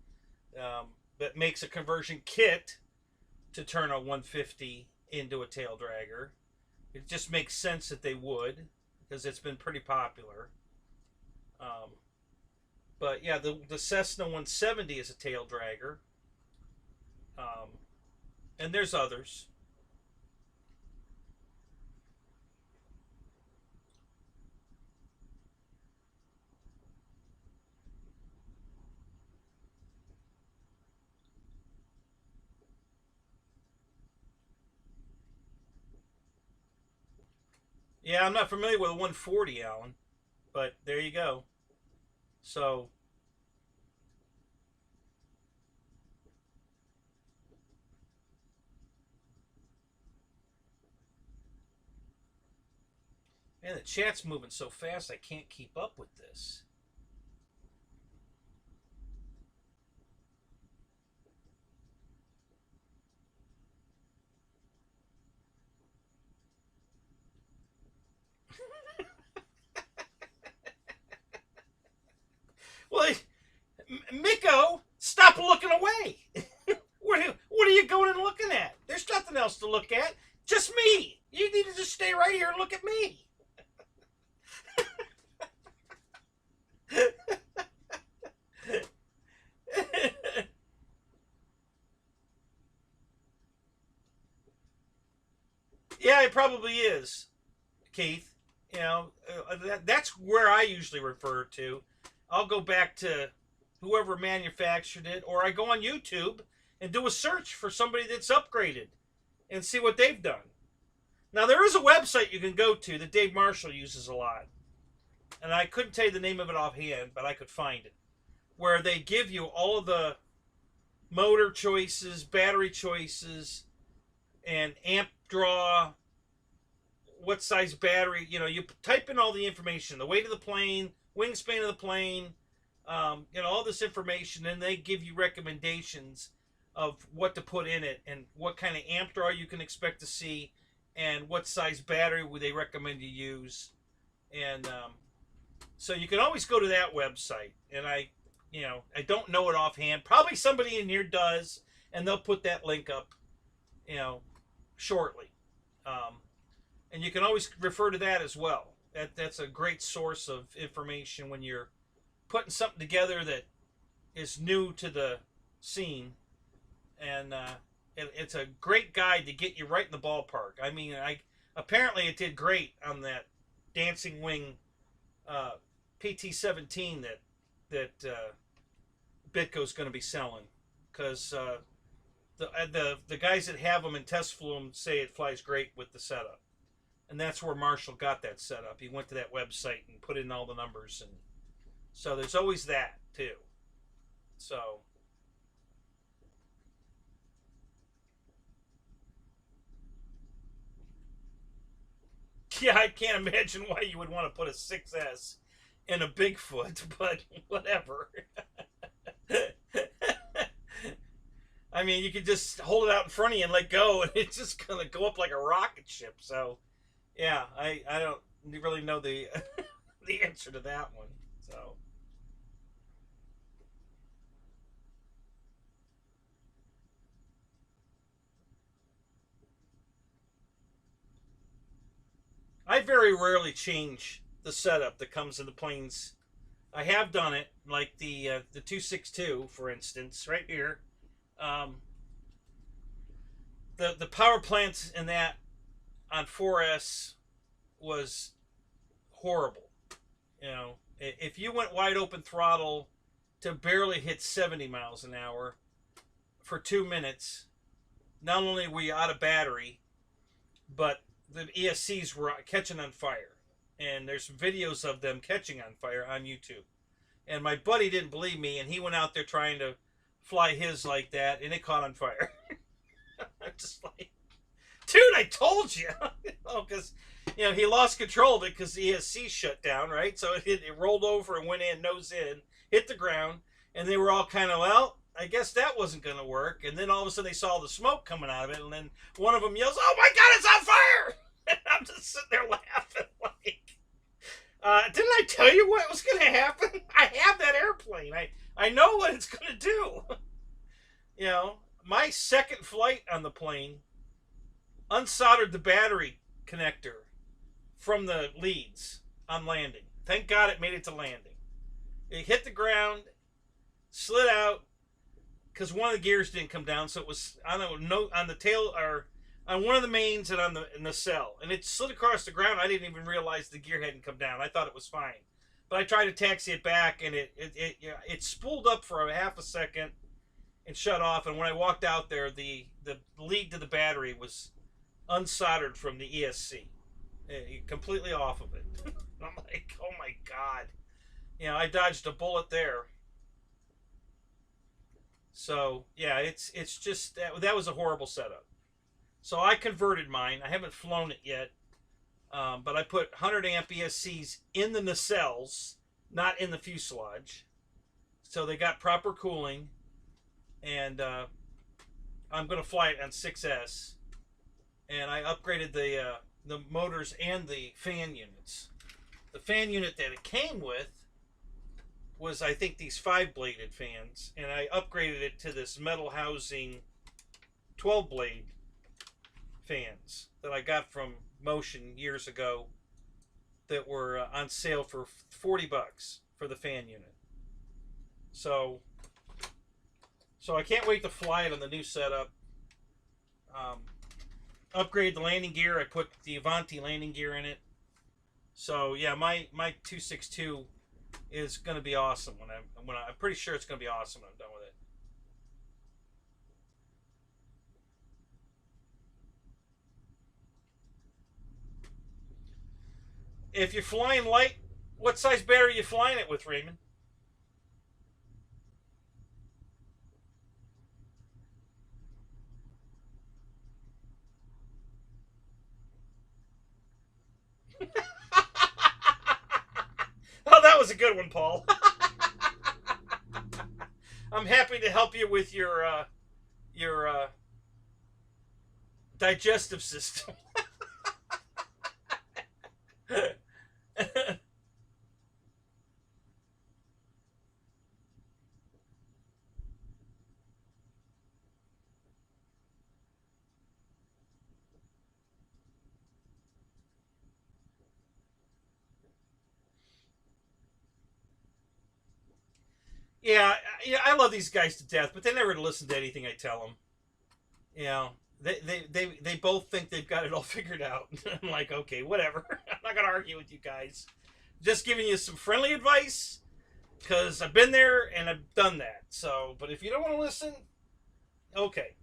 that makes a conversion kit to turn a 150 into a tail dragger. It just makes sense that they would, because it's been pretty popular. But yeah, the Cessna 170 is a tail dragger. And there's others. Yeah, I'm not familiar with a 140, Alan, but there you go. So, man, the chat's moving so fast I can't keep up with this. Well, Miko, stop looking away. What are you going and looking at? There's nothing else to look at. Just me. You need to just stay right here and look at me. Yeah, it probably is, Keith. You know, that's where I usually refer to. I'll go back to whoever manufactured it, or I go on YouTube and do a search for somebody that's upgraded and see what they've done. Now, there is a website you can go to that Dave Marshall uses a lot, and I couldn't tell you the name of it offhand, but I could find it, where they give you all of the motor choices, battery choices, and amp draw, what size battery. You know, you type in all the information, the weight of the plane, wingspan of the plane, you know, all this information, and they give you recommendations of what to put in it and what kind of amp draw you can expect to see and what size battery would they recommend you use. And so you can always go to that website, and I don't know it offhand. Probably somebody in here does, and they'll put that link up, you know, shortly. And you can always refer to that as well. That's a great source of information when you're putting something together that is new to the scene, and it's a great guide to get you right in the ballpark. I mean, apparently it did great on that Dancing Wing PT-17 that Bitco's going to be selling, because the guys that have them and test flew them say it flies great with the setup. And that's where Marshall got that setup. He went to that website and put in all the numbers, and so there's always that too. So yeah, I can't imagine why you would want to put a 6S in a Bigfoot, but whatever. I mean, you could just hold it out in front of you and let go, and it's just gonna go up like a rocket ship. So yeah, I don't really know the the answer to that one. So I very rarely change the setup that comes in the planes. I have done it, like the 262, for instance, right here. Um, the power plant in that on 4S was horrible. You know, if you went wide open throttle to barely hit 70 miles an hour for 2 minutes, not only were you out of battery, but the ESCs were catching on fire. And there's videos of them catching on fire on YouTube. And my buddy didn't believe me, and he went out there trying to fly his like that, and it caught on fire. I'm just like, dude, I told you. Because, he lost control of it because the ESC shut down, right? So it rolled over and went in, nose in, hit the ground, and they were all kind of, well, I guess that wasn't going to work. And then all of a sudden they saw the smoke coming out of it, and then one of them yells, "Oh my God, it's on fire!" And I'm just sitting there laughing like, didn't I tell you what was going to happen? I have that airplane. I know what it's going to do. My second flight on the plane unsoldered the battery connector from the leads on landing. Thank God it made it to landing. It hit the ground, slid out, because one of the gears didn't come down, so it was on the tail, or on one of the mains and on the nacelle, and it slid across the ground. I didn't even realize the gear hadn't come down. I thought it was fine, but I tried to taxi it back, and it spooled up for a half a second and shut off. And when I walked out there, the lead to the battery was unsoldered from the ESC, completely off of it. I'm like, oh my God, I dodged a bullet there. So yeah, it's just that was a horrible setup. So I converted mine. I haven't flown it yet, but I put 100 amp ESCs in the nacelles, not in the fuselage, so they got proper cooling. And I'm going to fly it on 6S, and I upgraded the motors and the fan units. The fan unit that it came with was, I think, these 5-bladed fans, and I upgraded it to this metal housing 12-blade fans that I got from Motion years ago that were on sale for $40 for the fan unit. So I can't wait to fly it on the new setup. Upgrade the landing gear. I put the Avanti landing gear in it. So yeah, my 262 is going to be awesome I'm pretty sure it's going to be awesome when I'm done with it. If you're flying light, what size battery are you flying it with, Raymond? Oh, that was a good one, Paul. I'm happy to help you with your digestive system. Yeah, I love these guys to death, but they never listen to anything I tell them. They both think they've got it all figured out. I'm like, okay, whatever. I'm not gonna argue with you guys. Just giving you some friendly advice, because I've been there and I've done that. So, but if you don't want to listen, okay.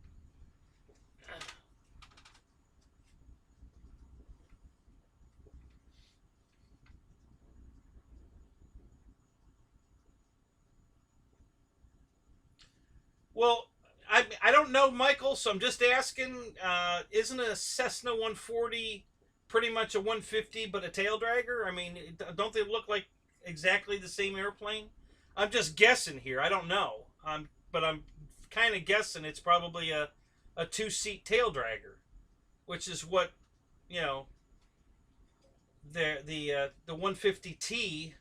Well, I don't know, Michael, so I'm just asking, isn't a Cessna 140 pretty much a 150 but a tail dragger? I mean, don't they look like exactly the same airplane? I'm just guessing here. I don't know. But I'm kind of guessing it's probably a 2-seat tail dragger, which is what, the 150T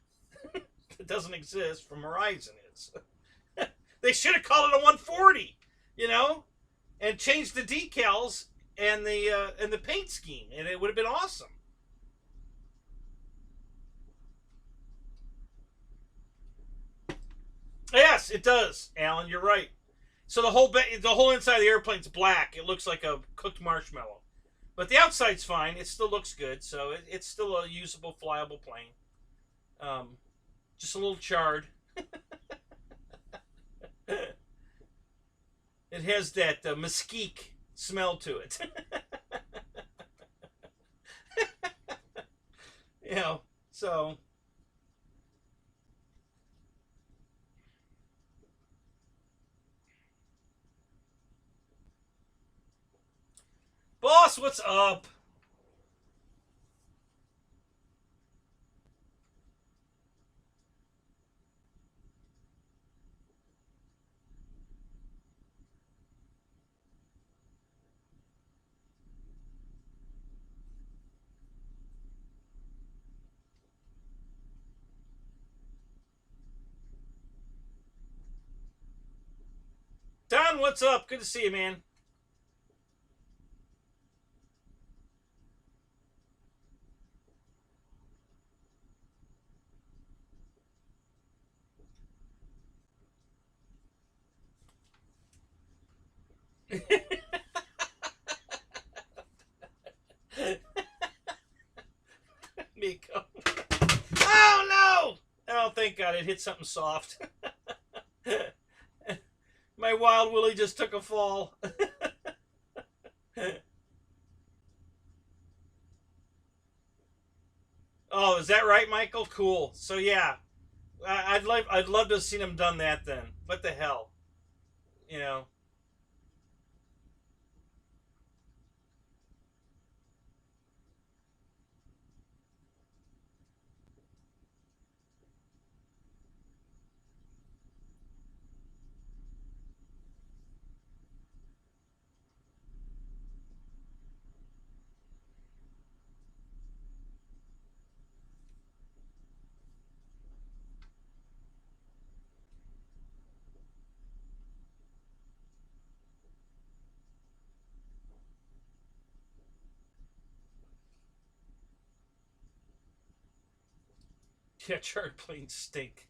that doesn't exist from Horizon is. They should have called it a 140, and changed the decals and the paint scheme, and it would have been awesome. Yes, it does, Alan. You're right. So the whole inside of the airplane's black. It looks like a cooked marshmallow, but the outside's fine. It still looks good, so it's still a usable, flyable plane. Um, just a little charred. It has that mesquite smell to it. you know, so boss, what's up? Don, what's up? Good to see you, man. Miko. Oh no! Oh, thank God, it hit something soft. My Wild Willie just took a fall. Oh, is that right, Michael? Cool. So yeah, I'd love to have seen him done that then. What the hell, you know? Yeah, charred planes stink.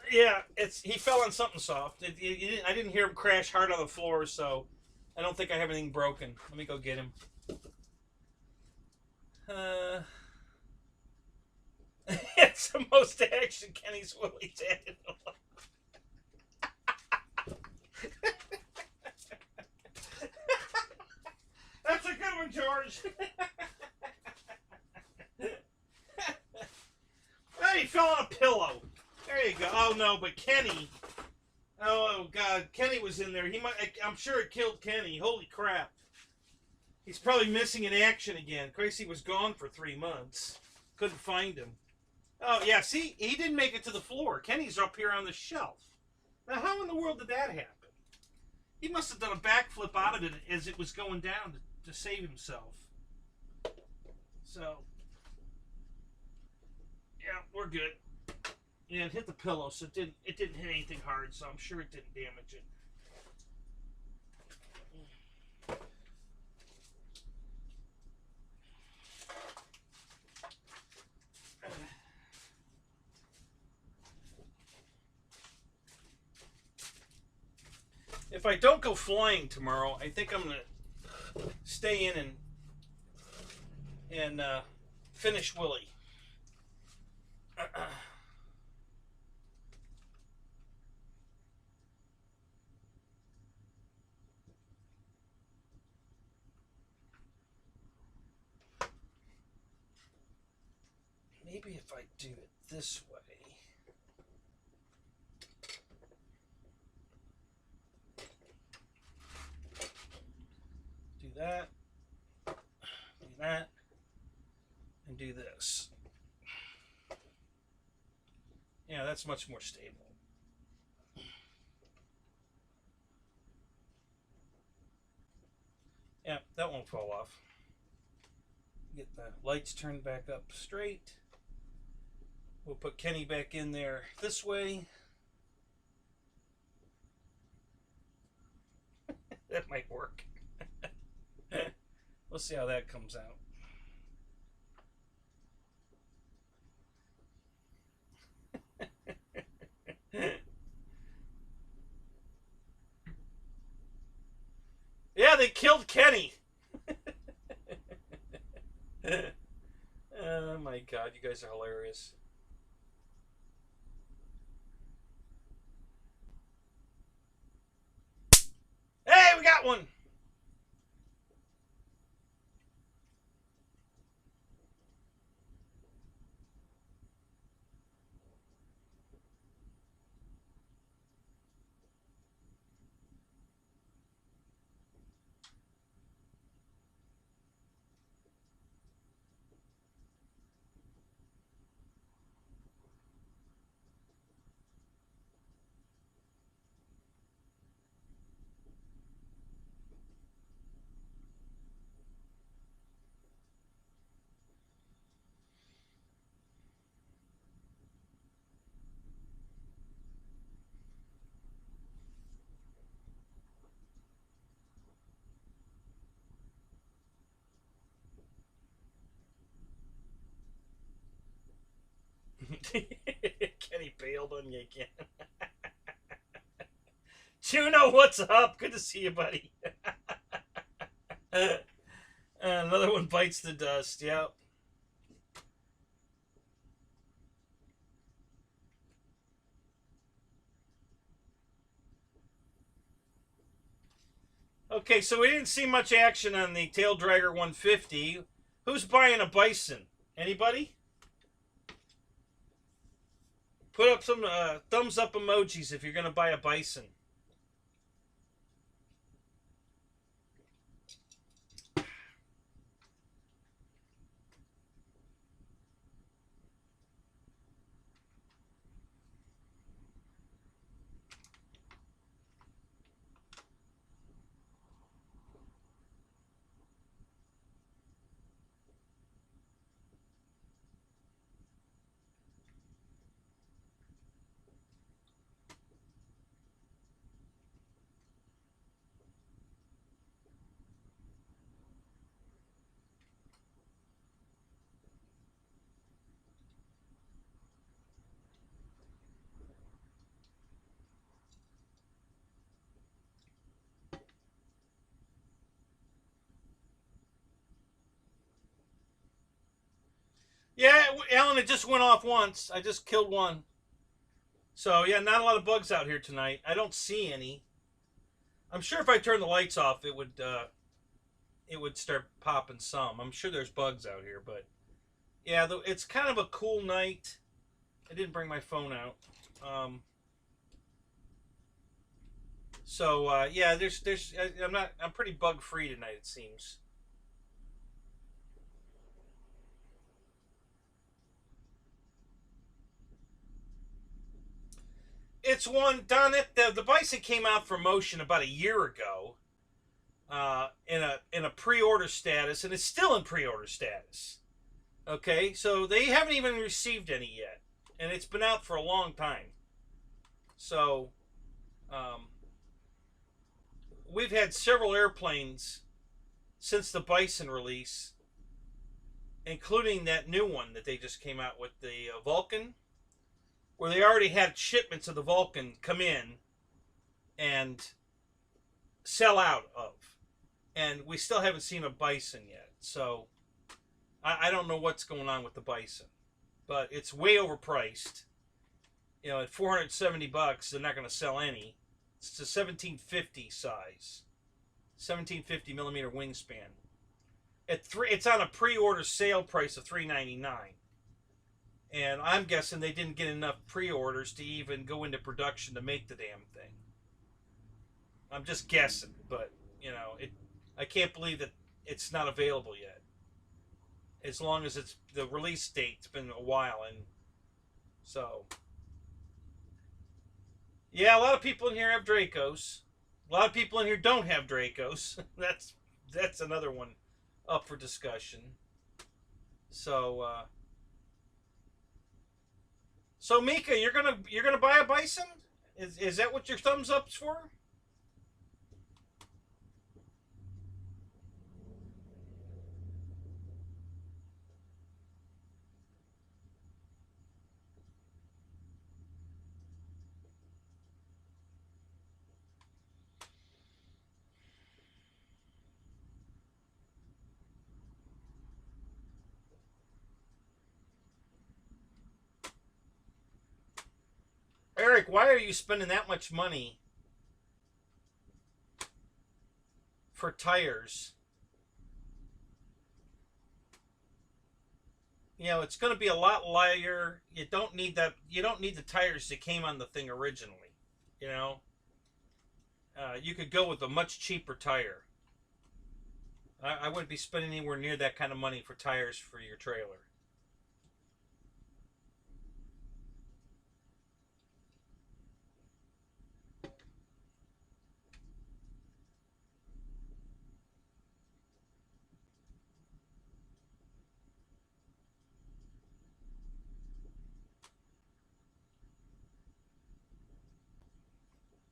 Yeah, it's he fell on something soft. I didn't hear him crash hard on the floor, so I don't think I have anything broken. Let me go get him. Uh, it's the most action Kenny's Willie's had in a while. That's a good one, George. Hey, he fell on a pillow. There you go. Oh no, but Kenny. Oh God, Kenny was in there. He might. I'm sure it killed Kenny. Holy crap. He's probably missing in action again. Gracie was gone for 3 months. Couldn't find him. Oh yeah, see, he didn't make it to the floor. Kenny's up here on the shelf. Now, how in the world did that happen? He must have done a backflip out of it as it was going down to save himself. So, yeah, we're good. Yeah, it hit the pillow, so it didn't hit anything hard, so I'm sure it didn't damage it. If I don't go flying tomorrow, I think I'm gonna stay in and finish Willie. Maybe if I do it this way. Do that. Do that. And do this. Yeah, that's much more stable. Yeah, that won't fall off. Get the lights turned back up straight. We'll put Kenny back in there this way. That might work. We'll see how that comes out. killed Kenny. Oh my god, you guys are hilarious. Hey, we got one. Kenny bailed on you again. Juno, what's up? Good to see you, buddy. Another one bites the dust. Yep. Okay, so we didn't see much action on the Tail Dragger 150. Who's buying a bison? Anybody? Put up some thumbs up emojis if you're going to buy a bison. Yeah, Alan, it just went off once. I just killed one. So, yeah, not a lot of bugs out here tonight. I don't see any. I'm sure if I turn the lights off, it would start popping some. I'm sure there's bugs out here, but yeah, it's kind of a cool night. I didn't bring my phone out. Yeah, I'm pretty bug free tonight, it seems. It's one, Don. The bison came out for motion about a year ago, in a pre-order status, and it's still in pre-order status. Okay, so they haven't even received any yet, and it's been out for a long time. So, we've had several airplanes since the bison release, including that new one that they just came out with, the Vulcan, where they already had shipments of the Vulcan come in and sell out of. And we still haven't seen a bison yet. So I don't know what's going on with the bison. But it's way overpriced. You know, at $470, they're not going to sell any. It's a 1750 size. 1750 millimeter wingspan. It's on a pre-order sale price of $399. And I'm guessing they didn't get enough pre-orders to even go into production to make the damn thing. I'm just guessing, but you know, I can't believe that it's not available yet. As long as it's the release date's been a while, and so yeah, a lot of people in here have Dracos. A lot of people in here don't have Dracos. that's another one up for discussion. So so Mika, you're gonna buy a bison? Is that what your thumbs up's for? Eric, why are you spending that much money for tires? You know, it's going to be a lot lighter. You don't need that. You don't need the tires that came on the thing originally. You know, you could go with a much cheaper tire. I wouldn't be spending anywhere near that kind of money for tires for your trailer.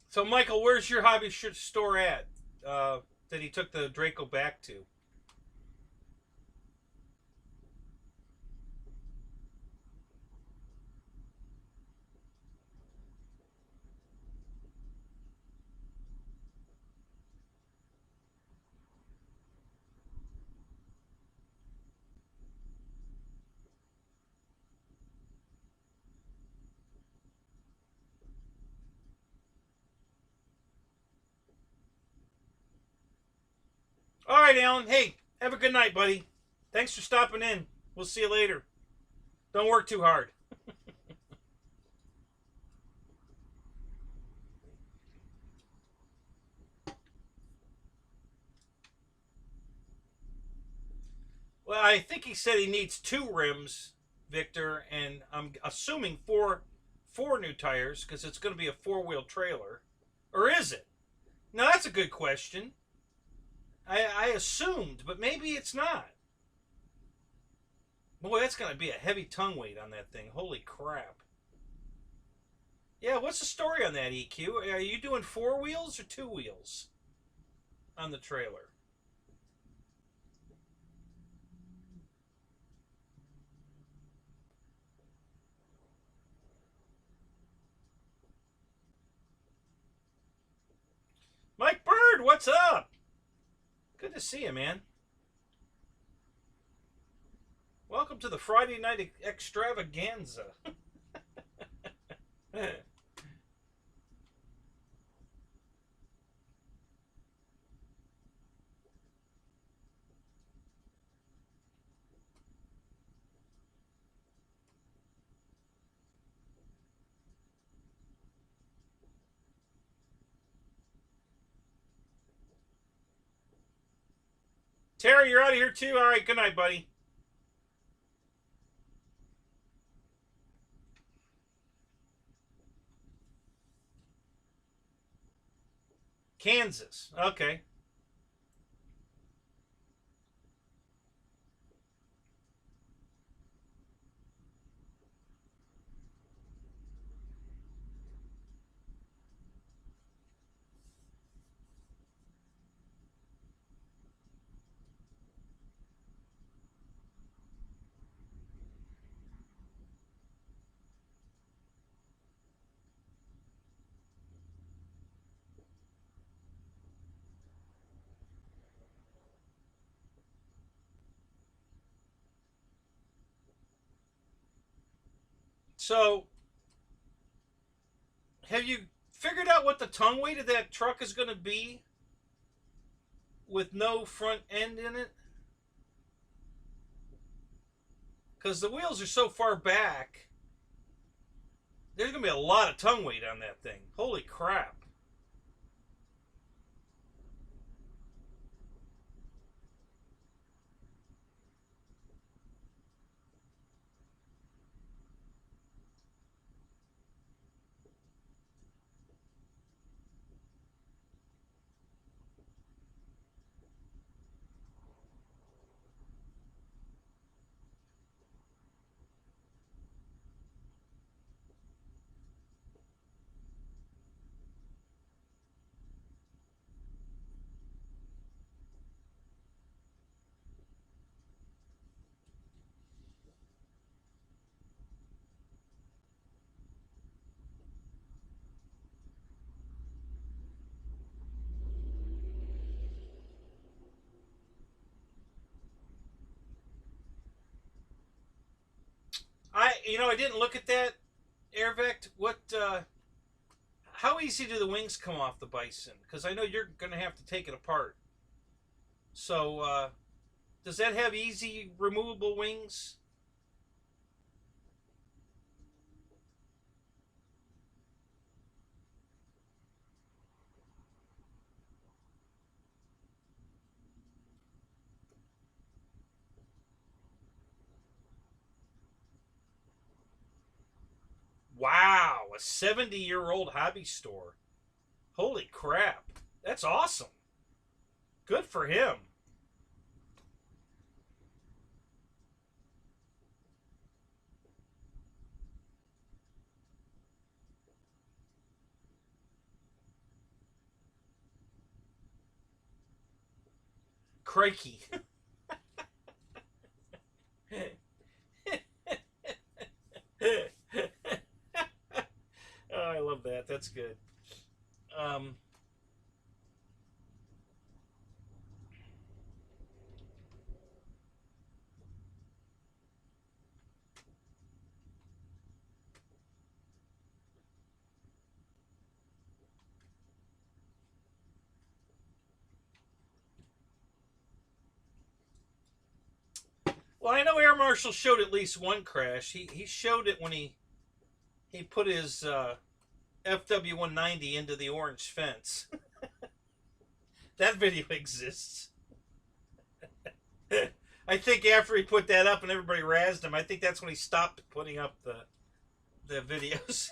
So, Michael, where's your hobby store at that he took the Draco back to? All right, Alan. Hey, have a good night, buddy. Thanks for stopping in. We'll see you later. Don't work too hard. Well, I think he said he needs 2 rims, Victor, and I'm assuming four new tires because it's going to be a 4-wheel trailer. Or is it? Now, that's a good question. I assumed, but maybe it's not. Boy, that's going to be a heavy tongue weight on that thing. Holy crap. Yeah, what's the story on that, EQ? Are you doing 4 wheels or 2 wheels on the trailer? Mike Bird, what's up? Good to see you, man. Welcome to the Friday night extravaganza. Terry, you're out of here too? All right, good night, buddy. Kansas. Okay. So, have you figured out what the tongue weight of that truck is going to be with no front end in it? Because the wheels are so far back, there's going to be a lot of tongue weight on that thing. Holy crap. I didn't look at that, Airvect. What how easy do the wings come off the Bison? Because I know you're going to have to take it apart. So, does that have easy removable wings? Wow, a 70-year-old hobby store. Holy crap. That's awesome. Good for him. Crikey. Oh, I love that. That's good. Um, well, I know Air Marshal showed at least one crash. He showed it when he put his FW190 into the orange fence. That video exists. I think after he put that up and everybody razzed him, I think that's when he stopped putting up the videos.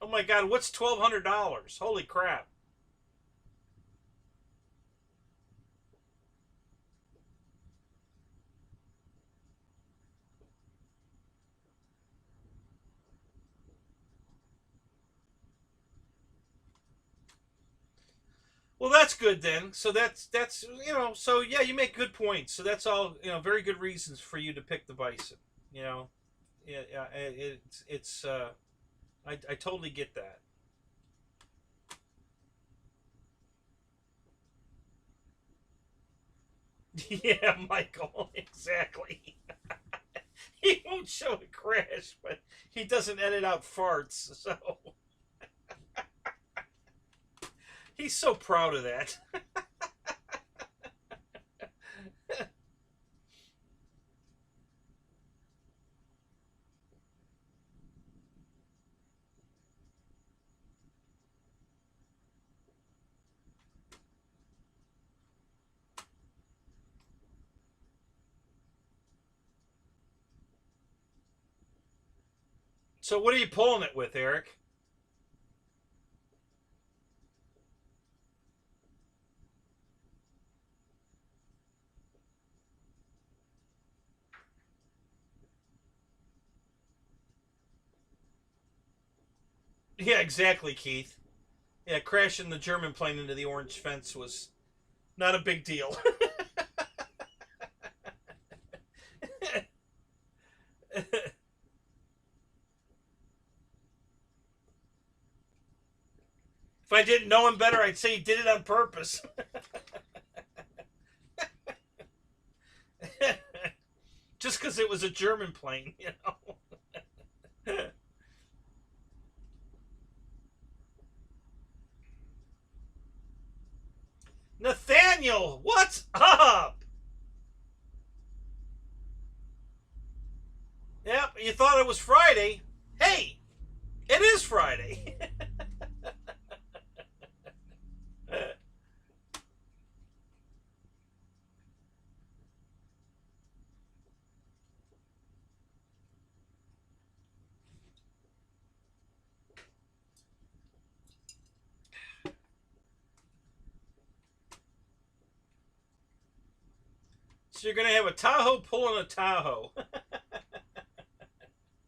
Oh my God, what's $1,200? Holy crap. Well, that's good then. So that's so yeah, you make good points. So that's all, very good reasons for you to pick the Bison. You know, yeah, it's I totally get that. Yeah, Michael, exactly. He won't show a crash, but he doesn't edit out farts, so he's so proud of that. So what are you pulling it with, Eric? Yeah, exactly, Keith. Yeah, crashing the German plane into the orange fence was not a big deal. If I didn't know him better, I'd say he did it on purpose. Just because it was a German plane. Nathaniel, what's up? Yep, you thought it was Friday. Hey, it is Friday. So you're going to have a Tahoe pulling a Tahoe.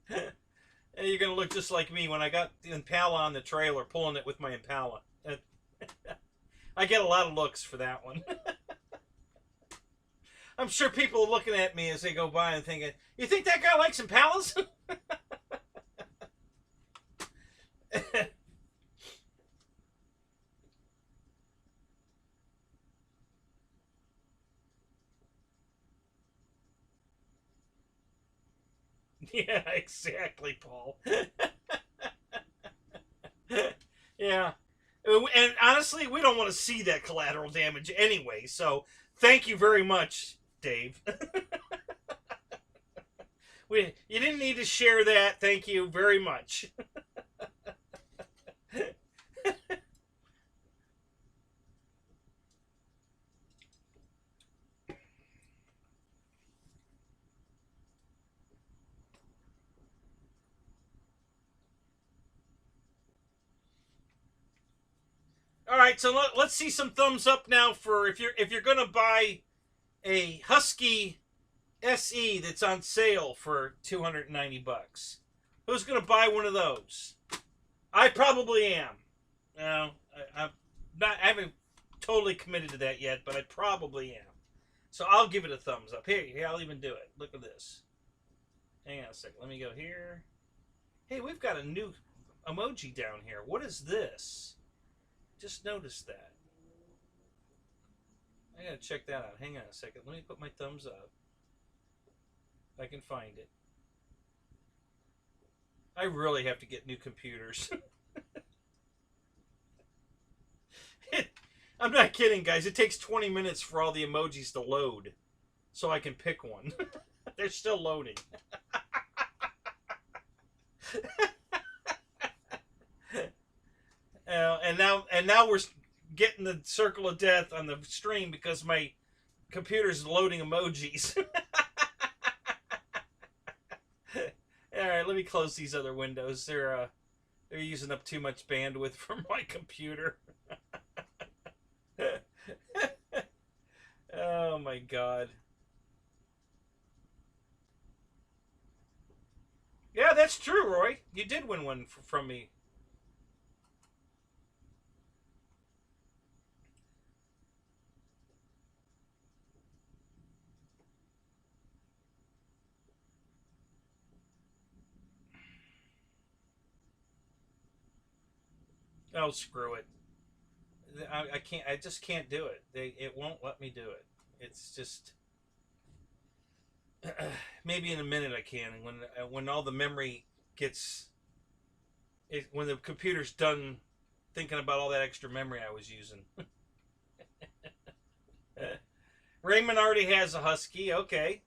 And you're going to look just like me when I got the Impala on the trailer, pulling it with my Impala. I get a lot of looks for that one. I'm sure people are looking at me as they go by and thinking, you think that guy likes Impalas? Yeah, exactly, Paul. Yeah. And honestly, we don't want to see that collateral damage anyway. So thank you very much, Dave. You didn't need to share that. Thank you very much. All right, so let's see some thumbs up now for if you're gonna buy a Husky SE that's on sale for $290. Who's gonna buy one of those? I probably am. No, I'm not. I haven't totally committed to that yet, but I probably am. So I'll give it a thumbs up. Here, I'll even do it. Look at this. Hang on a second. Let me go here. Hey, we've got a new emoji down here. What is this? Just noticed that. I gotta check that out. Hang on a second. Let me put my thumbs up. If I can find it. I really have to get new computers. I'm not kidding, guys. It takes 20 minutes for all the emojis to load so I can pick one. They're still loading. And now we're getting the circle of death on the stream because my computer's loading emojis. All right, let me close these other windows. They're using up too much bandwidth for my computer. Oh my god. Yeah, that's true, Roy. You did win one from me. Oh, screw it. I can't. I just can't do it. It won't let me do it. It's just maybe in a minute I can. When all the memory gets when the computer's done thinking about all that extra memory I was using. Raymond already has a Husky. Okay.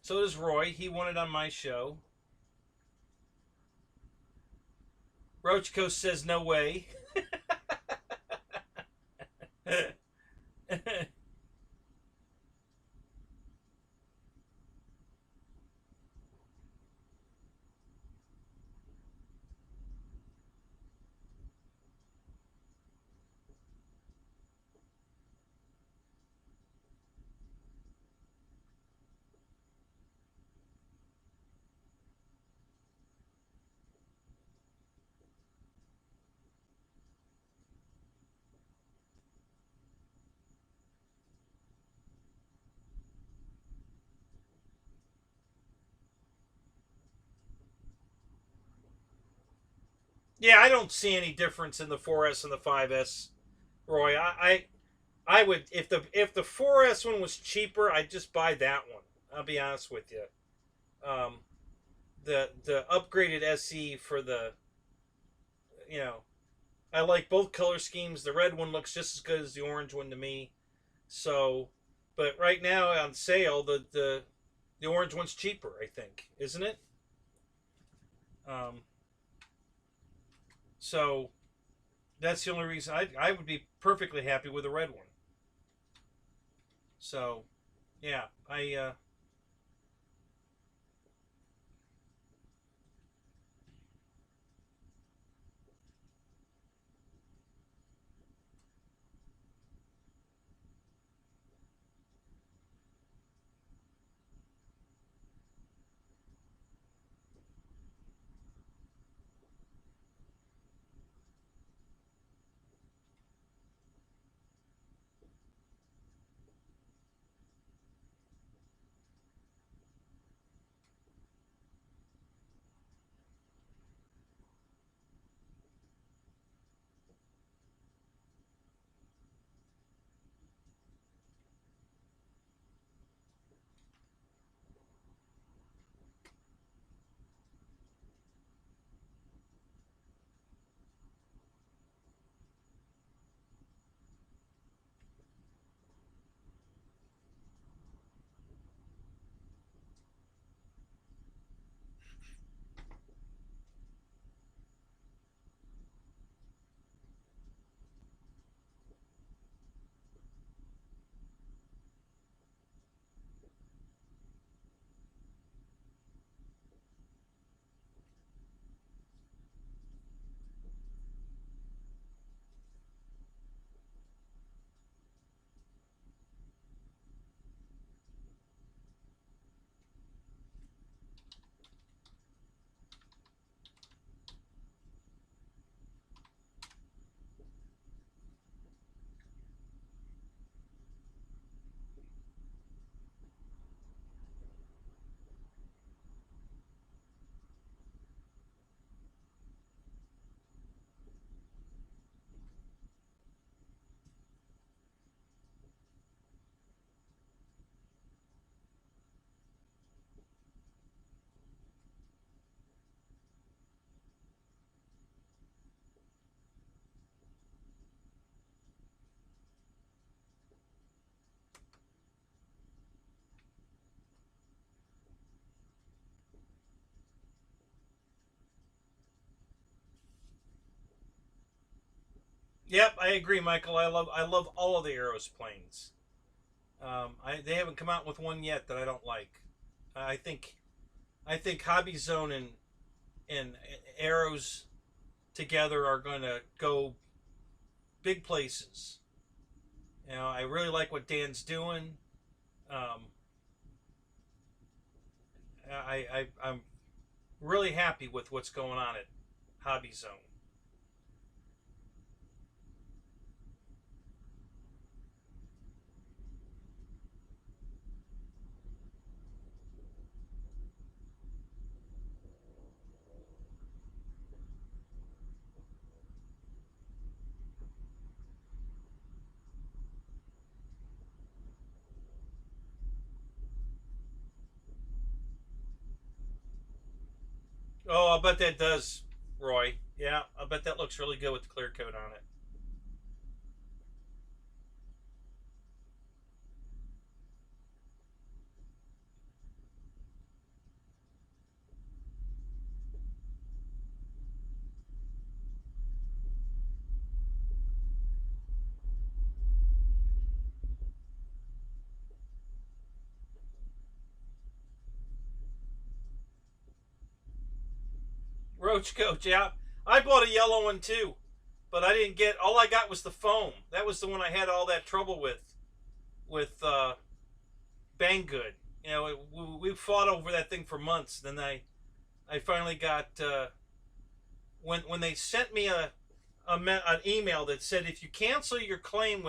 So does Roy. He won it on my show. Roachco says no way. Yeah, I don't see any difference in the 4S and the 5S, Roy. I would if the 4S one was cheaper, I'd just buy that one. I'll be honest with you. Um, the upgraded SE for the you know I like both color schemes. The red one looks just as good as the orange one to me. So, but right now on sale, the orange one's cheaper. I think, isn't it? Um, so that's the only reason I would be perfectly happy with the red one. So, yeah, I Yep, I agree, Michael. I love all of the Arrows planes. They haven't come out with one yet that I don't like. I think Hobby Zone and Arrows together are going to go big places. You know, I really like what Dan's doing. Um, I'm really happy with what's going on at Hobby Zone. Oh, I bet that does, Roy. Yeah, I bet that looks really good with the clear coat on it. Roach coat, yeah. I bought a yellow one too, but I didn't get. All I got was the foam. That was the one I had all that trouble with Banggood. You know, we fought over that thing for months. Then I finally got when they sent me an email that said if you cancel your claim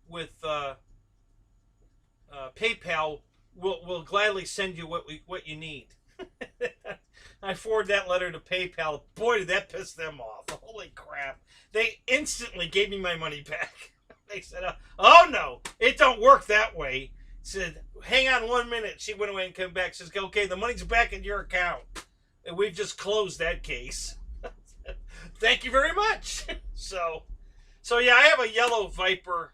with PayPal, we'll gladly send you what you need. I forwarded that letter to PayPal. Boy, did that piss them off. Holy crap. They instantly gave me my money back. They said, oh no, it don't work that way. Said, hang on 1 minute. She went away and came back. Says, okay, the money's back in your account. And we've just closed that case. Thank you very much. So yeah, I have a yellow Viper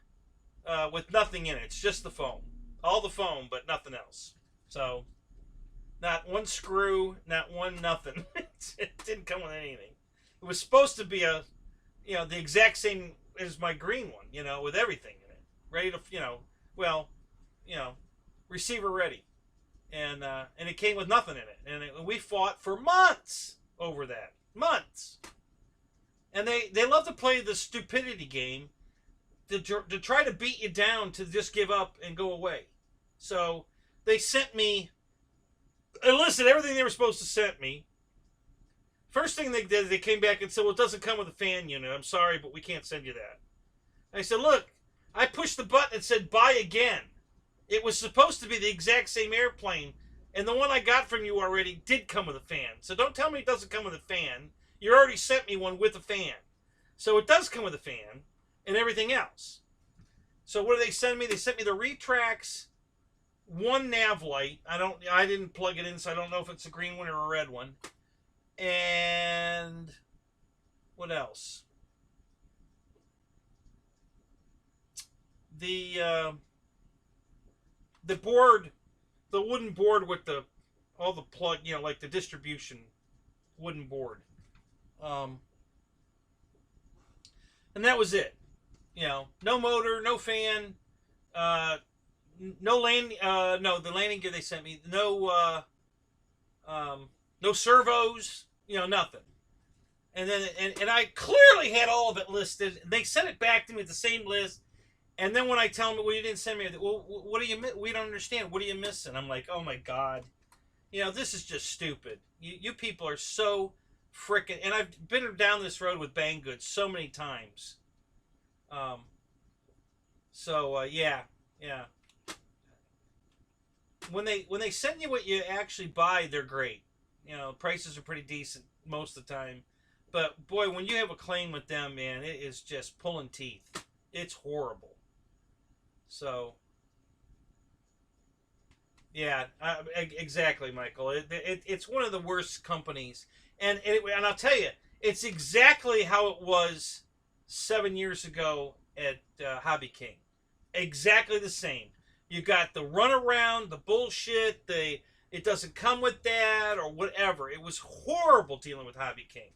with nothing in it. It's just the foam. All the foam, but nothing else. So not one screw, not one nothing. It didn't come with anything. It was supposed to be the exact same as my green one, with everything in it. Ready to, well, you know, receiver ready. And it came with nothing in it. And we fought for months over that. Months. And they love to play the stupidity game to try to beat you down to just give up and go away. So they sent me, enlisted everything they were supposed to send me. First thing they did, they came back and said, well, it doesn't come with a fan unit. I'm sorry, but we can't send you that. I said, look, I pushed the button that said buy again. It was supposed to be the exact same airplane, and the one I got from you already did come with a fan. So don't tell me it doesn't come with a fan. You already sent me one with a fan. So it does come with a fan and everything else. So what did they send me? They sent me the retracts, one nav light. I didn't plug it in, so I don't know if it's a green one or a red one. And what else? The board, the wooden board with all the plug, like the distribution wooden board. And that was it. No motor, no fan, no the landing gear they sent me, no servos, nothing. And then and I clearly had all of it listed. They sent it back to me with the same list. And then when I tell them, well, you didn't send me, well, what do you miss? We don't understand. What are you missing? I'm like, oh my God, this is just stupid. You people are so frickin', and I've been down this road with Banggood so many times. Yeah. When they send you what you actually buy, they're great. Prices are pretty decent most of the time. But boy, when you have a claim with them, man, it is just pulling teeth. It's horrible. So, yeah, exactly, Michael. It's one of the worst companies, and I'll tell you, it's exactly how it was 7 years ago at Hobby King. Exactly the same. You got the runaround, the bullshit, it doesn't come with that or whatever. It was horrible dealing with Hobby King.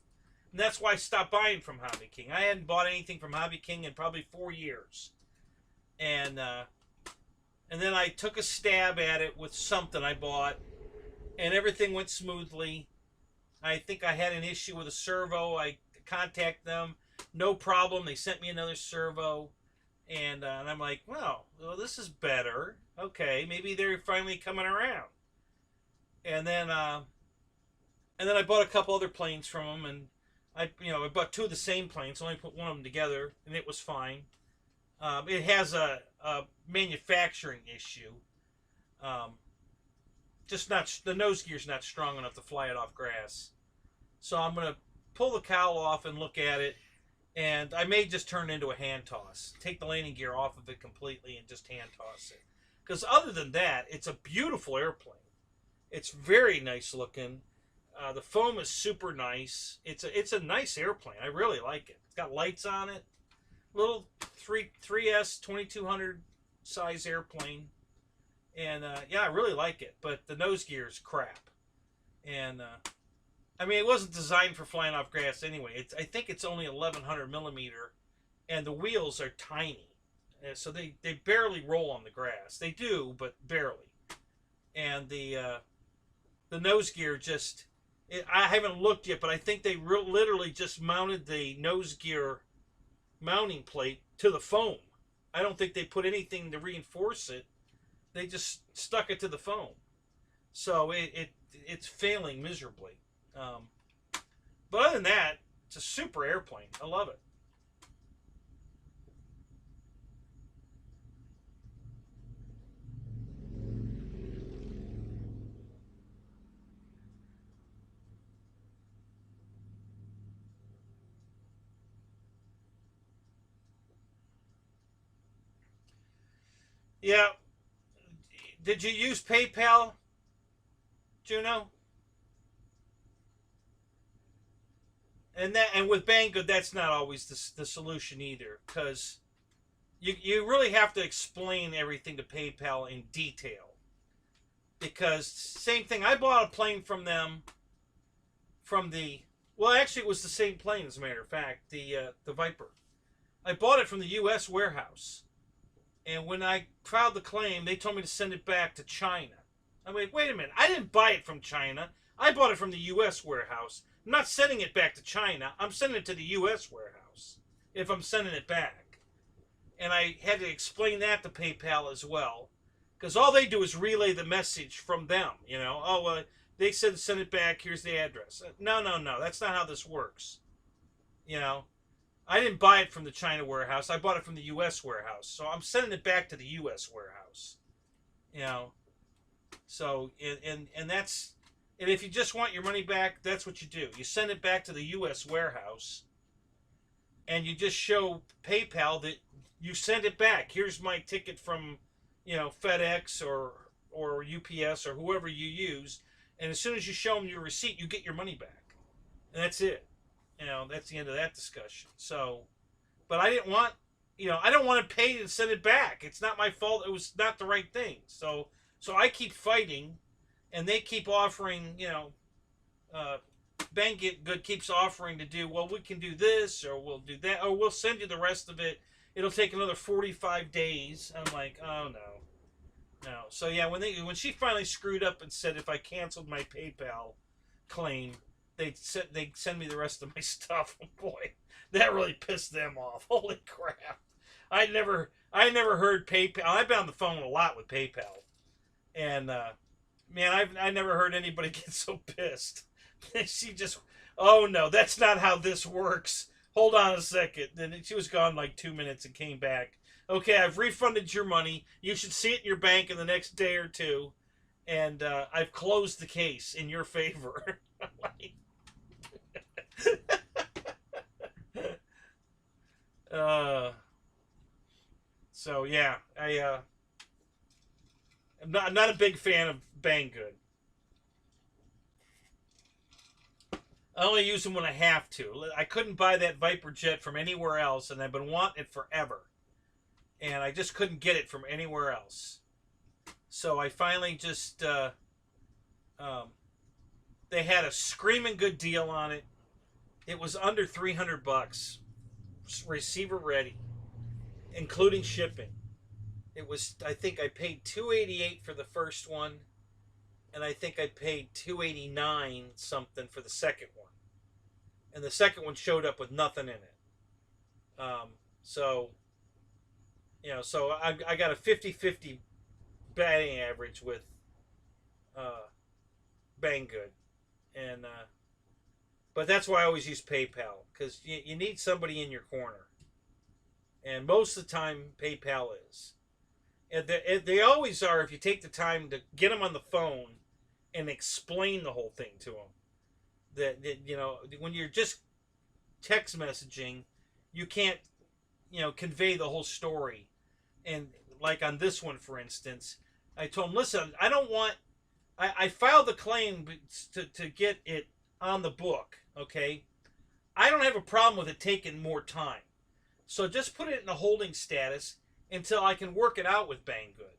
And that's why I stopped buying from Hobby King. I hadn't bought anything from Hobby King in probably 4 years. And then I took a stab at it with something I bought, and everything went smoothly. I think I had an issue with a servo. I contacted them, no problem. They sent me another servo, and I'm like, well, this is better. Okay, maybe they're finally coming around. And then I bought a couple other planes from them, and I bought 2 of the same planes. Only put one of them together, and it was fine. It has a manufacturing issue. Just not, the nose gear's not strong enough to fly it off grass. So I'm gonna pull the cowl off and look at it, and I may just turn it into a hand toss. Take the landing gear off of it completely and just hand toss it. Because other than that, it's a beautiful airplane. It's very nice looking. The foam is super nice. It's a nice airplane. I really like it. It's got lights on it. Little 3S 2200 size airplane. And yeah, I really like it. But the nose gear is crap. And I mean, it wasn't designed for flying off grass anyway. I think it's only 1100 millimeter, and the wheels are tiny. So they barely roll on the grass. They do, but barely. And the nose gear just... I haven't looked yet, but I think they literally just mounted the nose gear mounting plate to the foam. I don't think they put anything to reinforce it. They just stuck it to the foam. So it's failing miserably. But other than that, it's a super airplane. I love it. Yeah. Did you use PayPal, Juno? And with Banggood, that's not always the solution either, because you really have to explain everything to PayPal in detail. Because same thing, I bought a plane from them well, actually it was the same plane as a matter of fact, the Viper. I bought it from the U.S. warehouse. And when I filed the claim, they told me to send it back to China. I'm like, wait a minute. I didn't buy it from China. I bought it from the U.S. warehouse. I'm not sending it back to China. I'm sending it to the U.S. warehouse if I'm sending it back. And I had to explain that to PayPal as well. Because all they do is relay the message from them. You know, oh, well, they said send it back. Here's the address. No. That's not how this works. You know. I didn't buy it from the China warehouse. I bought it from the U.S. warehouse. So I'm sending it back to the U.S. warehouse. You know. So, and that's... And if you just want your money back, that's what you do. You send it back to the U.S. warehouse. And you just show PayPal that you sent it back. Here's my ticket from, you know, FedEx or UPS or whoever you used. And as soon as you show them your receipt, you get your money back. And that's it. You know, that's the end of that discussion. So, but I didn't want, you know, I don't want to pay and send it back. It's not my fault. It was not the right thing. So I keep fighting, and they keep offering, you know, Banggood keeps offering to do, well, we can do this, or we'll do that, or we'll send you the rest of it. It'll take another 45 days. I'm like, oh, no. So, yeah, when she finally screwed up and said if I canceled my PayPal claim, they'd send me the rest of my stuff. Oh boy, that really pissed them off. Holy crap! I never heard PayPal. I've been on the phone a lot with PayPal, and man, I never heard anybody get so pissed. She just, oh no, that's not how this works. Hold on a second. Then she was gone like 2 minutes and came back. Okay, I've refunded your money. You should see it in your bank in the next day or two, and I've closed the case in your favor. So yeah, I'm not a big fan of Banggood. I only use them when I have to. I couldn't buy that Viper jet from anywhere else, and I've been wanting it forever. And I just couldn't get it from anywhere else. So I finally just, they had a screaming good deal on it. It was under $300, receiver ready, including shipping. It was, I think I paid $288 for the first one, and I think I paid $289 something for the second one. And the second one showed up with nothing in it. So, so I got a 50-50 batting average with Banggood. And, but that's why I always use PayPal, because you need somebody in your corner. And most of the time, PayPal is. And they always are if you take the time to get them on the phone and explain the whole thing to them. That when you're just text messaging, you can't convey the whole story. And like on this one, for instance, I told him, listen, I don't want. I filed the claim to get it on the book. Okay, I don't have a problem with it taking more time. So just put it in a holding status until I can work it out with Banggood.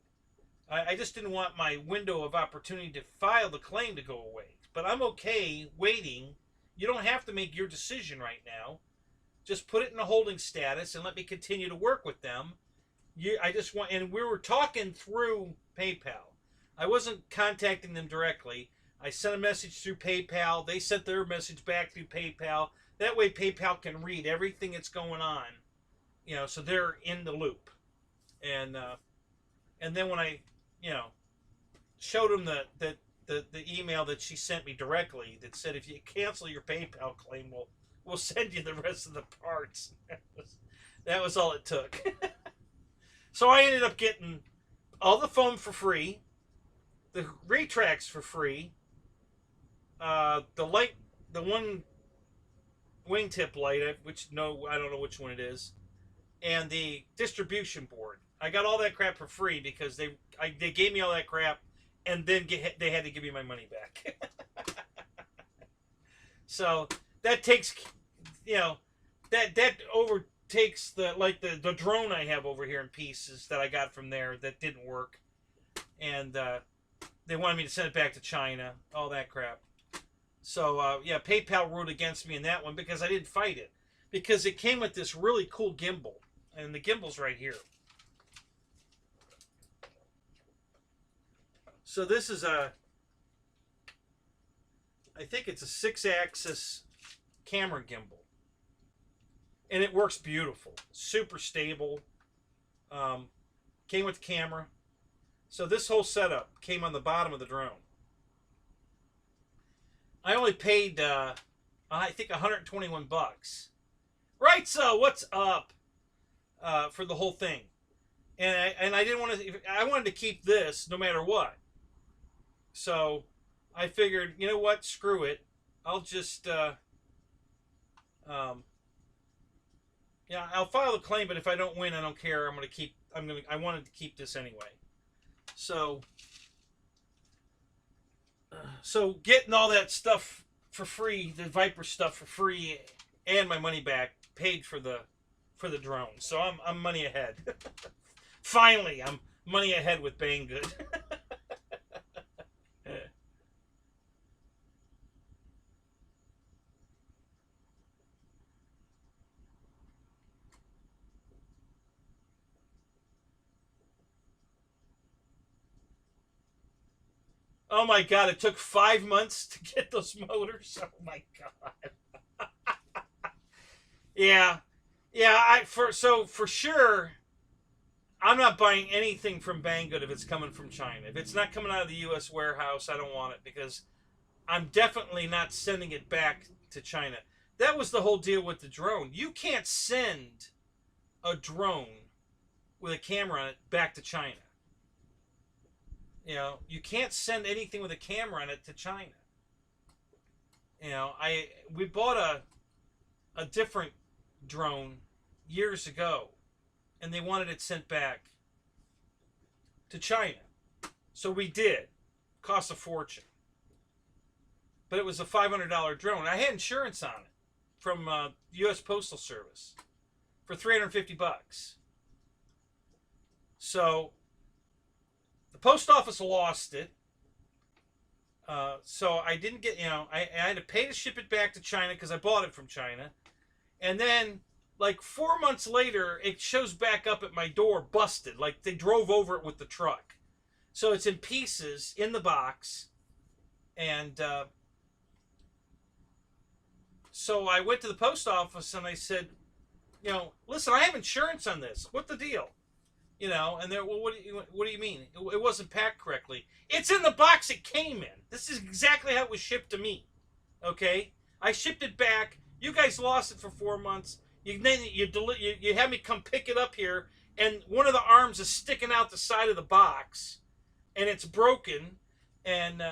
I just didn't want my window of opportunity to file the claim to go away. But I'm okay waiting. You don't have to make your decision right now. Just put it in a holding status and let me continue to work with them. I just want, and we were talking through PayPal. I wasn't contacting them directly. I sent a message through PayPal. They sent their message back through PayPal. That way PayPal can read everything that's going on, so they're in the loop. And then when I, showed them the email that she sent me directly that said, if you cancel your PayPal claim, we'll send you the rest of the parts. That was all it took. So I ended up getting all the foam for free, the retracts for free, the light, the one wingtip light, I don't know which one it is, and the distribution board. I got all that crap for free because they gave me all that crap, and then they had to give me my money back. So that takes, that overtakes the drone I have over here in pieces that I got from there that didn't work, and they wanted me to send it back to China, all that crap. So PayPal ruled against me in that one because I didn't fight it, because it came with this really cool gimbal, and the gimbal's right here. So this is I think it's a 6-axis camera gimbal. And it works beautiful. Super stable. Came with the camera. So this whole setup came on the bottom of the drone. I only paid, I think, $121. Right, so what's up for the whole thing? And I didn't want to, I wanted to keep this no matter what. So I figured, you know what, screw it. I'll just, I'll file the claim, but if I don't win, I don't care. I wanted to keep this anyway. So getting all that stuff for free, the Viper stuff for free, and my money back, paid for the drone. So I'm money ahead. Finally, I'm money ahead with Banggood. Oh my God, it took 5 months to get those motors. Oh my God. Yeah. For sure, I'm not buying anything from Banggood if it's coming from China. If it's not coming out of the U.S. warehouse, I don't want it, because I'm definitely not sending it back to China. That was the whole deal with the drone. You can't send a drone with a camera on it back to China. You can't send anything with a camera on it to China. We bought a different drone years ago, and they wanted it sent back to China. So we did. Cost a fortune. But it was a $500 drone. I had insurance on it from U.S. Postal Service for $350. So the post office lost it. So I didn't get, I had to pay to ship it back to China because I bought it from China. And then, like 4 months later, it shows back up at my door, busted. Like they drove over it with the truck. So it's in pieces in the box. And so I went to the post office and I said, listen, I have insurance on this. What the deal? And they're, well, what do you mean? It wasn't packed correctly. It's in the box it came in. This is exactly how it was shipped to me. Okay? I shipped it back. You guys lost it for 4 months. You had me come pick it up here, and one of the arms is sticking out the side of the box, and it's broken, and,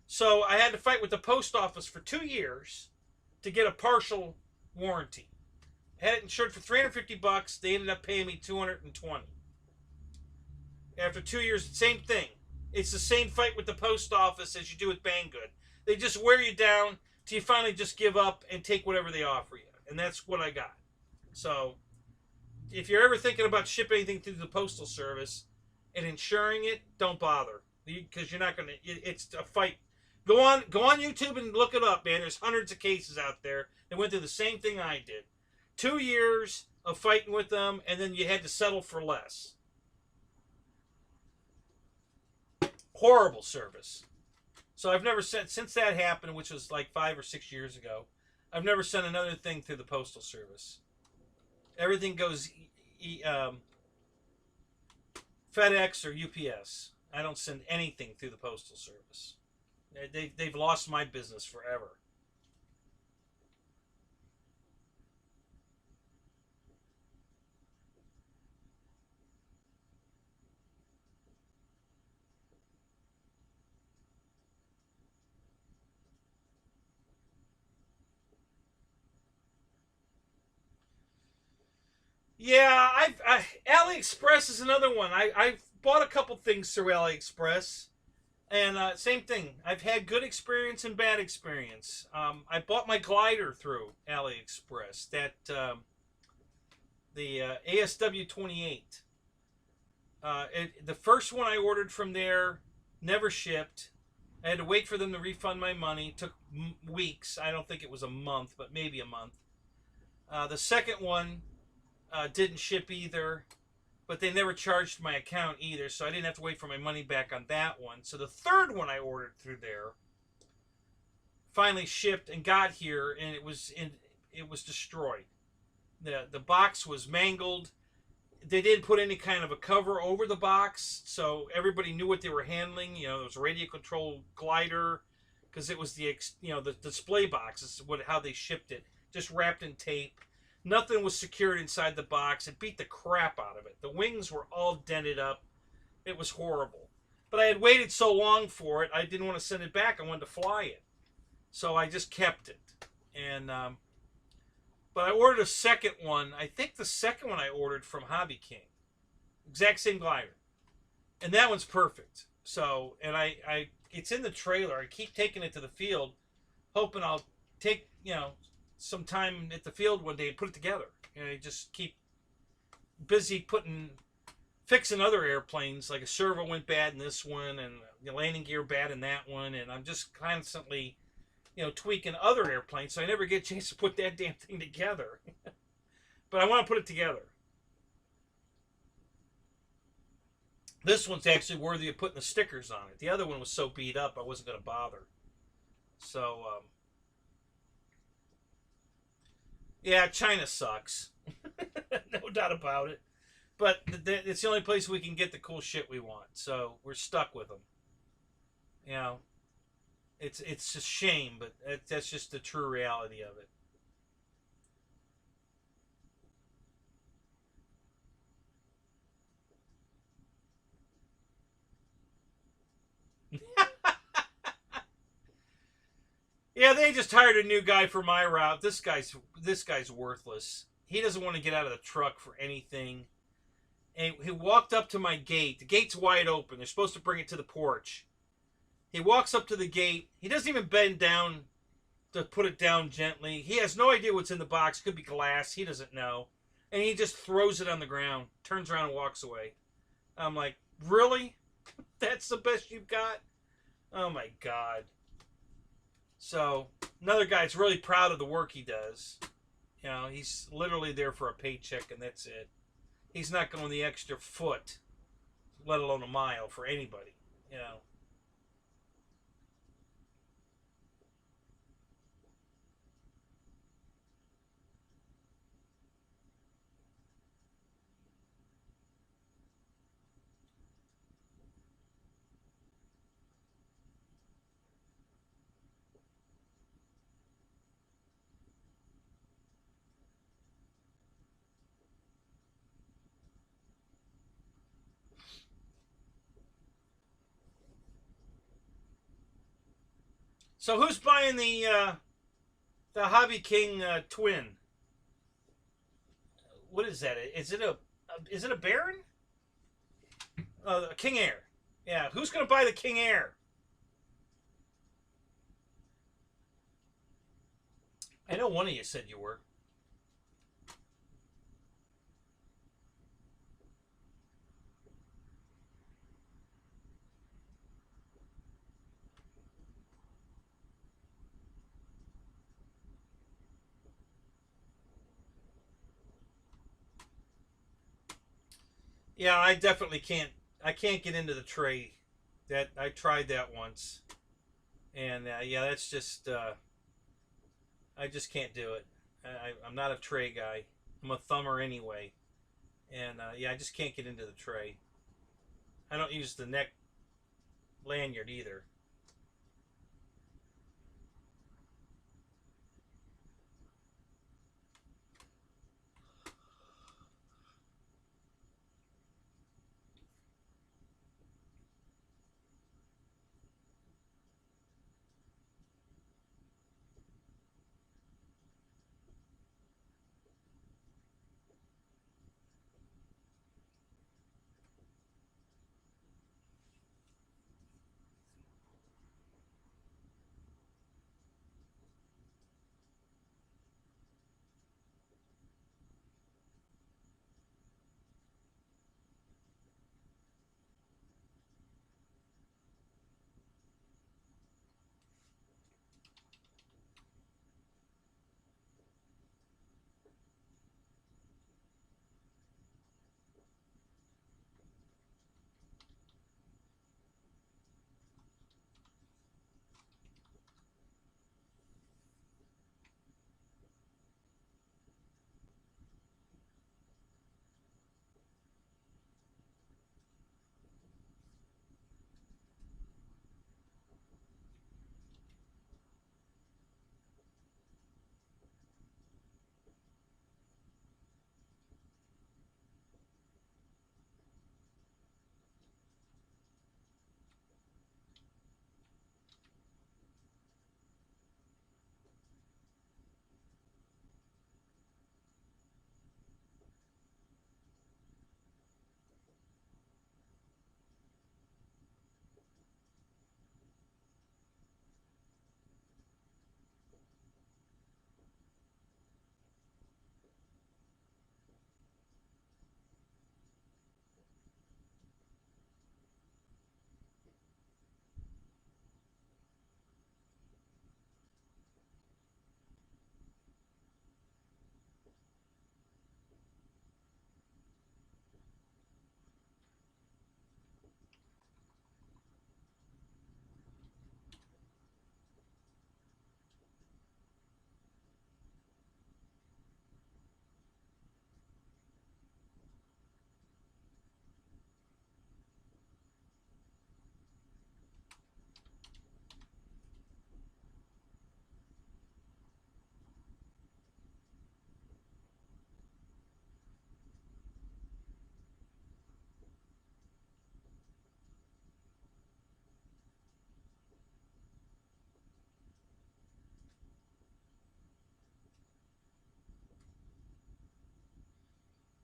so I had to fight with the post office for 2 years to get a partial warranty. I had it insured for $350. They ended up paying me $220. After 2 years, same thing. It's the same fight with the post office as you do with Banggood. They just wear you down till you finally just give up and take whatever they offer you. And that's what I got. So, if you're ever thinking about shipping anything through the Postal Service and insuring it, don't bother. Because you're not going to, it's a fight. Go on YouTube and look it up, man. There's hundreds of cases out there that went through the same thing I did. 2 years of fighting with them, and then you had to settle for less. Horrible service. So I've never sent, since that happened, which was like 5 or 6 years ago, I've never sent another thing through the Postal Service. Everything goes FedEx or UPS. I don't send anything through the Postal Service. They've lost my business forever. Yeah, AliExpress is another one. I've bought a couple things through AliExpress, and same thing. I've had good experience and bad experience. I bought my glider through AliExpress. That the ASW28. The first one I ordered from there never shipped. I had to wait for them to refund my money. It took weeks. I don't think it was a month, but maybe a month. The second one didn't ship either, but they never charged my account either, so I didn't have to wait for my money back on that one. So the third one I ordered through there finally shipped and got here, and it was destroyed. The box was mangled. They didn't put any kind of a cover over the box, so everybody knew what they were handling. It was a radio control glider, because it was the display box. This is how they shipped it, just wrapped in tape. Nothing was secured inside the box. It beat the crap out of it. The wings were all dented up. It was horrible. But I had waited so long for it, I didn't want to send it back. I wanted to fly it. So I just kept it. And but I ordered a second one. I think the second one I ordered from Hobby King. Exact same glider. And that one's perfect. So, and it's in the trailer. I keep taking it to the field, hoping I'll take, some time at the field one day and put it together. I just keep busy fixing other airplanes. Like a servo went bad in this one, and the landing gear bad in that one, and I'm just constantly, tweaking other airplanes, so I never get a chance to put that damn thing together. But I want to put it together. This one's actually worthy of putting the stickers on it. The other one was so beat up, I wasn't going to bother. So, yeah, China sucks. No doubt about it. But it's the only place we can get the cool shit we want. So we're stuck with them. It's a shame, but that's just the true reality of it. Yeah, they just hired a new guy for my route. This guy's worthless. He doesn't want to get out of the truck for anything. And he walked up to my gate. The gate's wide open. They're supposed to bring it to the porch. He walks up to the gate. He doesn't even bend down to put it down gently. He has no idea what's in the box. Could be glass. He doesn't know. And he just throws it on the ground, turns around and walks away. I'm like, really? That's the best you've got? Oh my God. So another guy's really proud of the work he does. You know, he's literally there for a paycheck and that's it. He's not going the extra foot, let alone a mile, for anybody. You know. So who's buying the Hobby King twin? What is that? Is it a Baron? A King Air. Yeah, who's going to buy the King Air? I know one of you said you were. Yeah, I definitely can't. I can't get into the tray. That I tried that once, and yeah, that's just. I just can't do it. I'm not a tray guy. I'm a thumber anyway, and yeah, I just can't get into the tray. I don't use the neck lanyard either.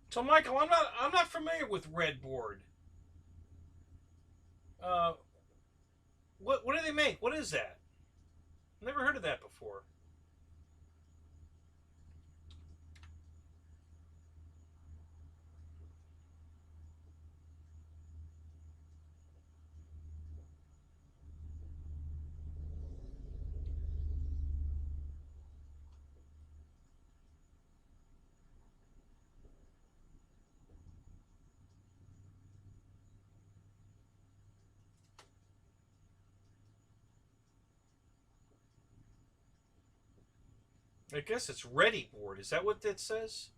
So Michael, I'm not familiar with Redboard. Uh, what do they make? What is that? Never heard of that before. I guess it's ready board. Is that what that says?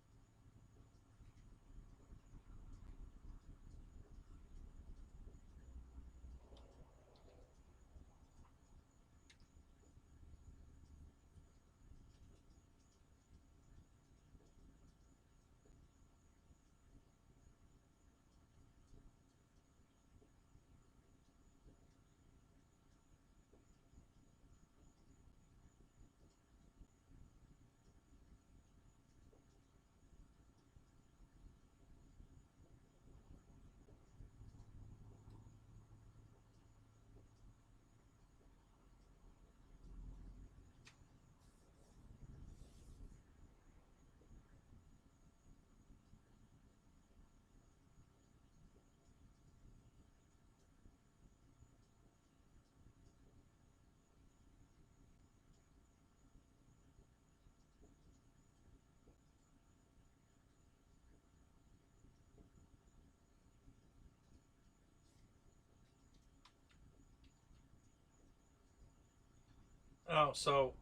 Oh, so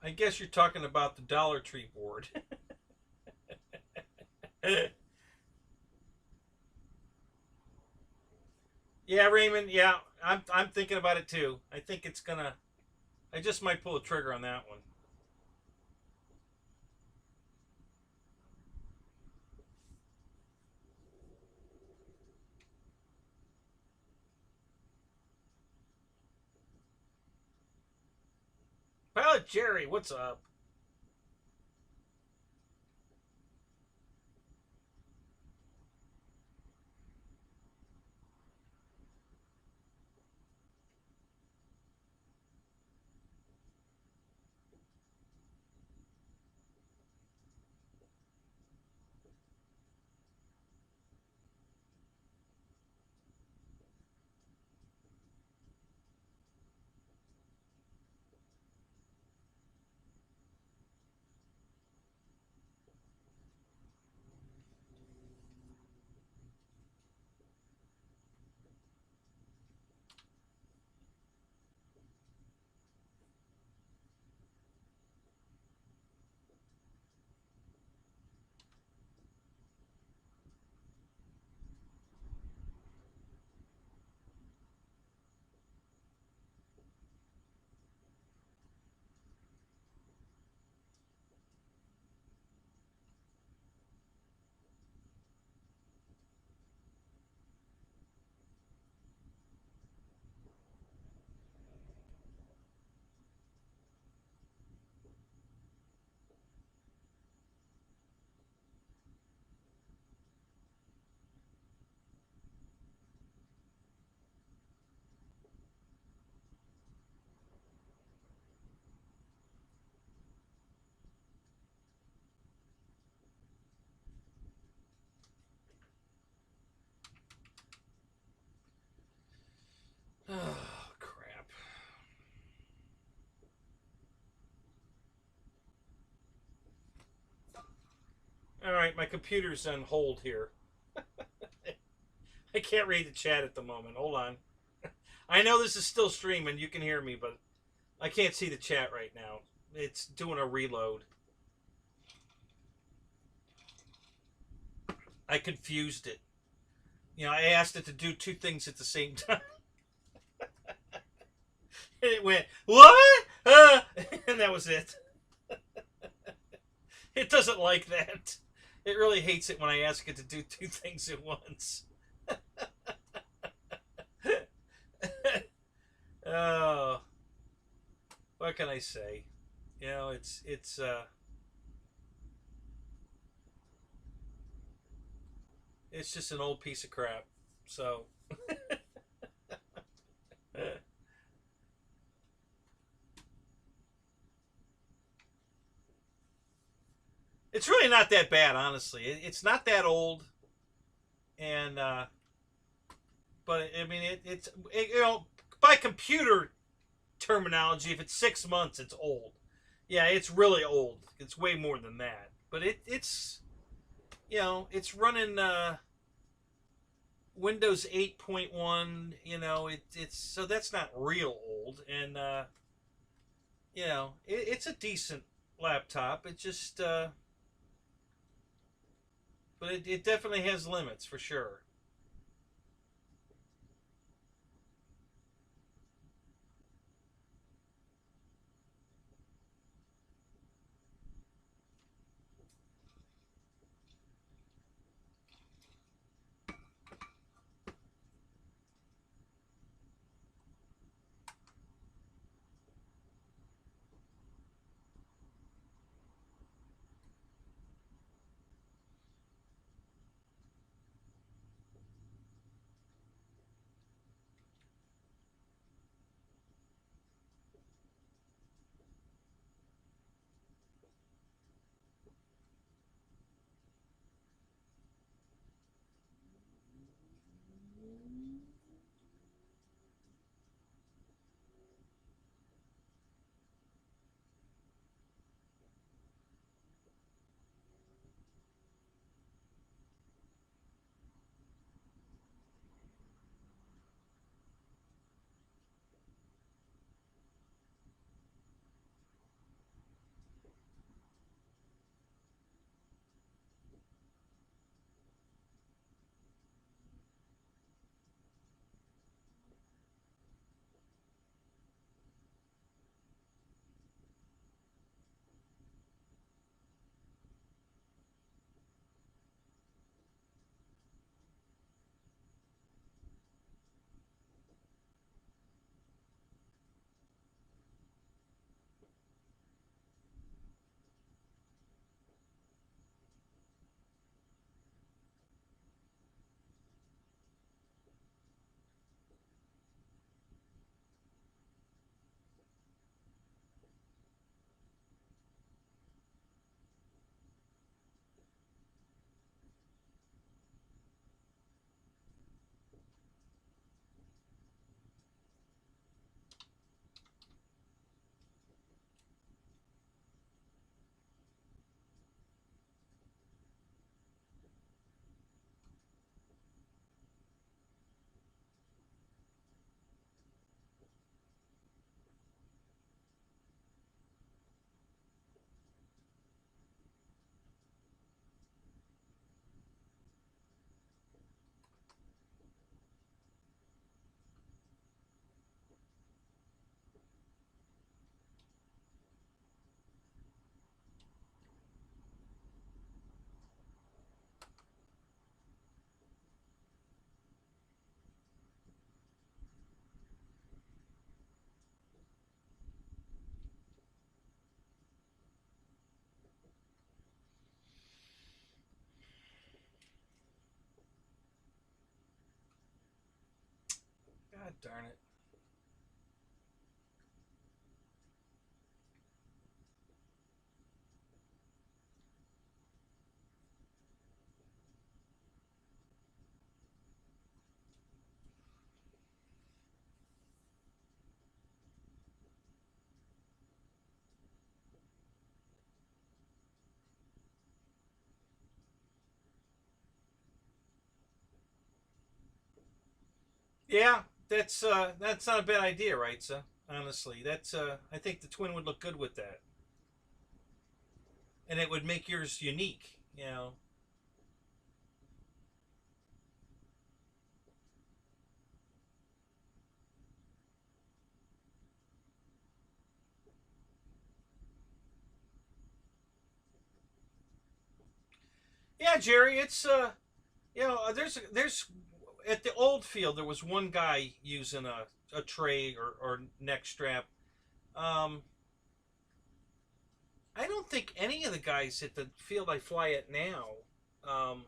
I guess you're talking about the Dollar Tree board. Yeah, Raymond. Yeah, I'm thinking about it too. I think it's gonna. I just might pull a trigger on that one. Pilot Jerry, what's up? Oh crap! All right, my computer's on hold here. I can't read the chat at the moment. Hold on. I know this is still streaming. You can hear me, but I can't see the chat right now. It's doing a reload. I confused it. I asked it to do two things at the same time. And it went, what? And that was it. It doesn't like that. It really hates it when I ask it to do two things at once. Oh, what can I say? It's just an old piece of crap. So it's really not that bad, honestly. It's not that old, and but I mean, by computer terminology, if it's 6 months, it's old. Yeah, it's really old. It's way more than that. But it's running Windows 8.1. It's so that's not real old, and it's a decent laptop. It just, but it definitely has limits for sure. God darn it. Yeah, that's not a bad idea, right, sir? Honestly, that's I think the twin would look good with that, and it would make yours unique. You know. Yeah, Jerry, it's there's at the old field there was one guy using a tray or neck strap. Um, I don't think any of the guys at the field I fly at now. Um,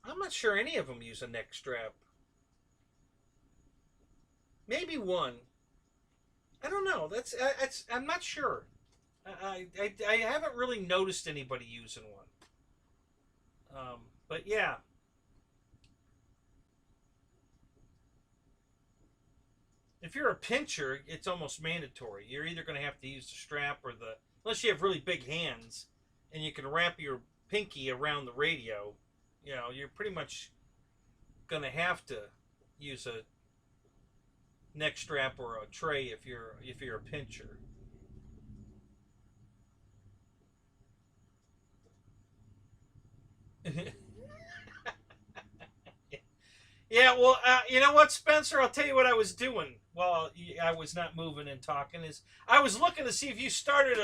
I'm not sure any of them use a neck strap. Maybe one. I don't know. That's I'm not sure. I haven't really noticed anybody using one. But yeah, if you're a pincher, it's almost mandatory. You're either going to have to use the strap or the unless you have really big hands and you can wrap your pinky around the radio. You know, you're pretty much going to have to use a neck strap or a tray if you're a pincher. Yeah, well, you know what, Spencer? I'll tell you what I was doing while I was not moving and talking is I was looking to see if you started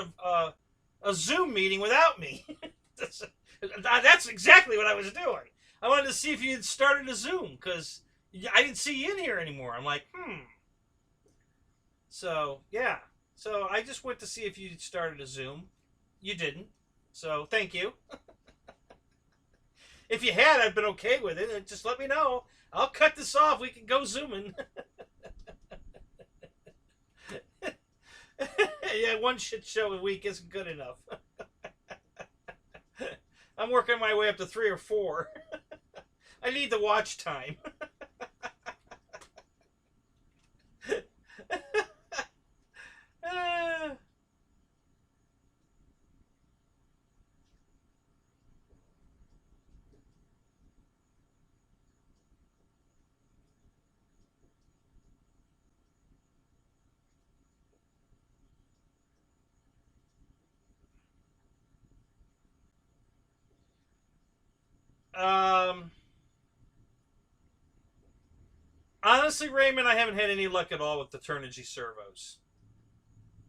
a Zoom meeting without me. That's exactly what I was doing. I wanted to see if you had started a Zoom because I didn't see you in here anymore. I'm like, hmm. So yeah. So I just went to see if you started a Zoom. You didn't. So thank you. If you had, I'd been okay with it. Just let me know. I'll cut this off. We can go zooming. Yeah, one shit show a week isn't good enough. I'm working my way up to 3 or 4. I need the watch time. um, Honestly, Raymond, I haven't had any luck at all with the Turnigy servos.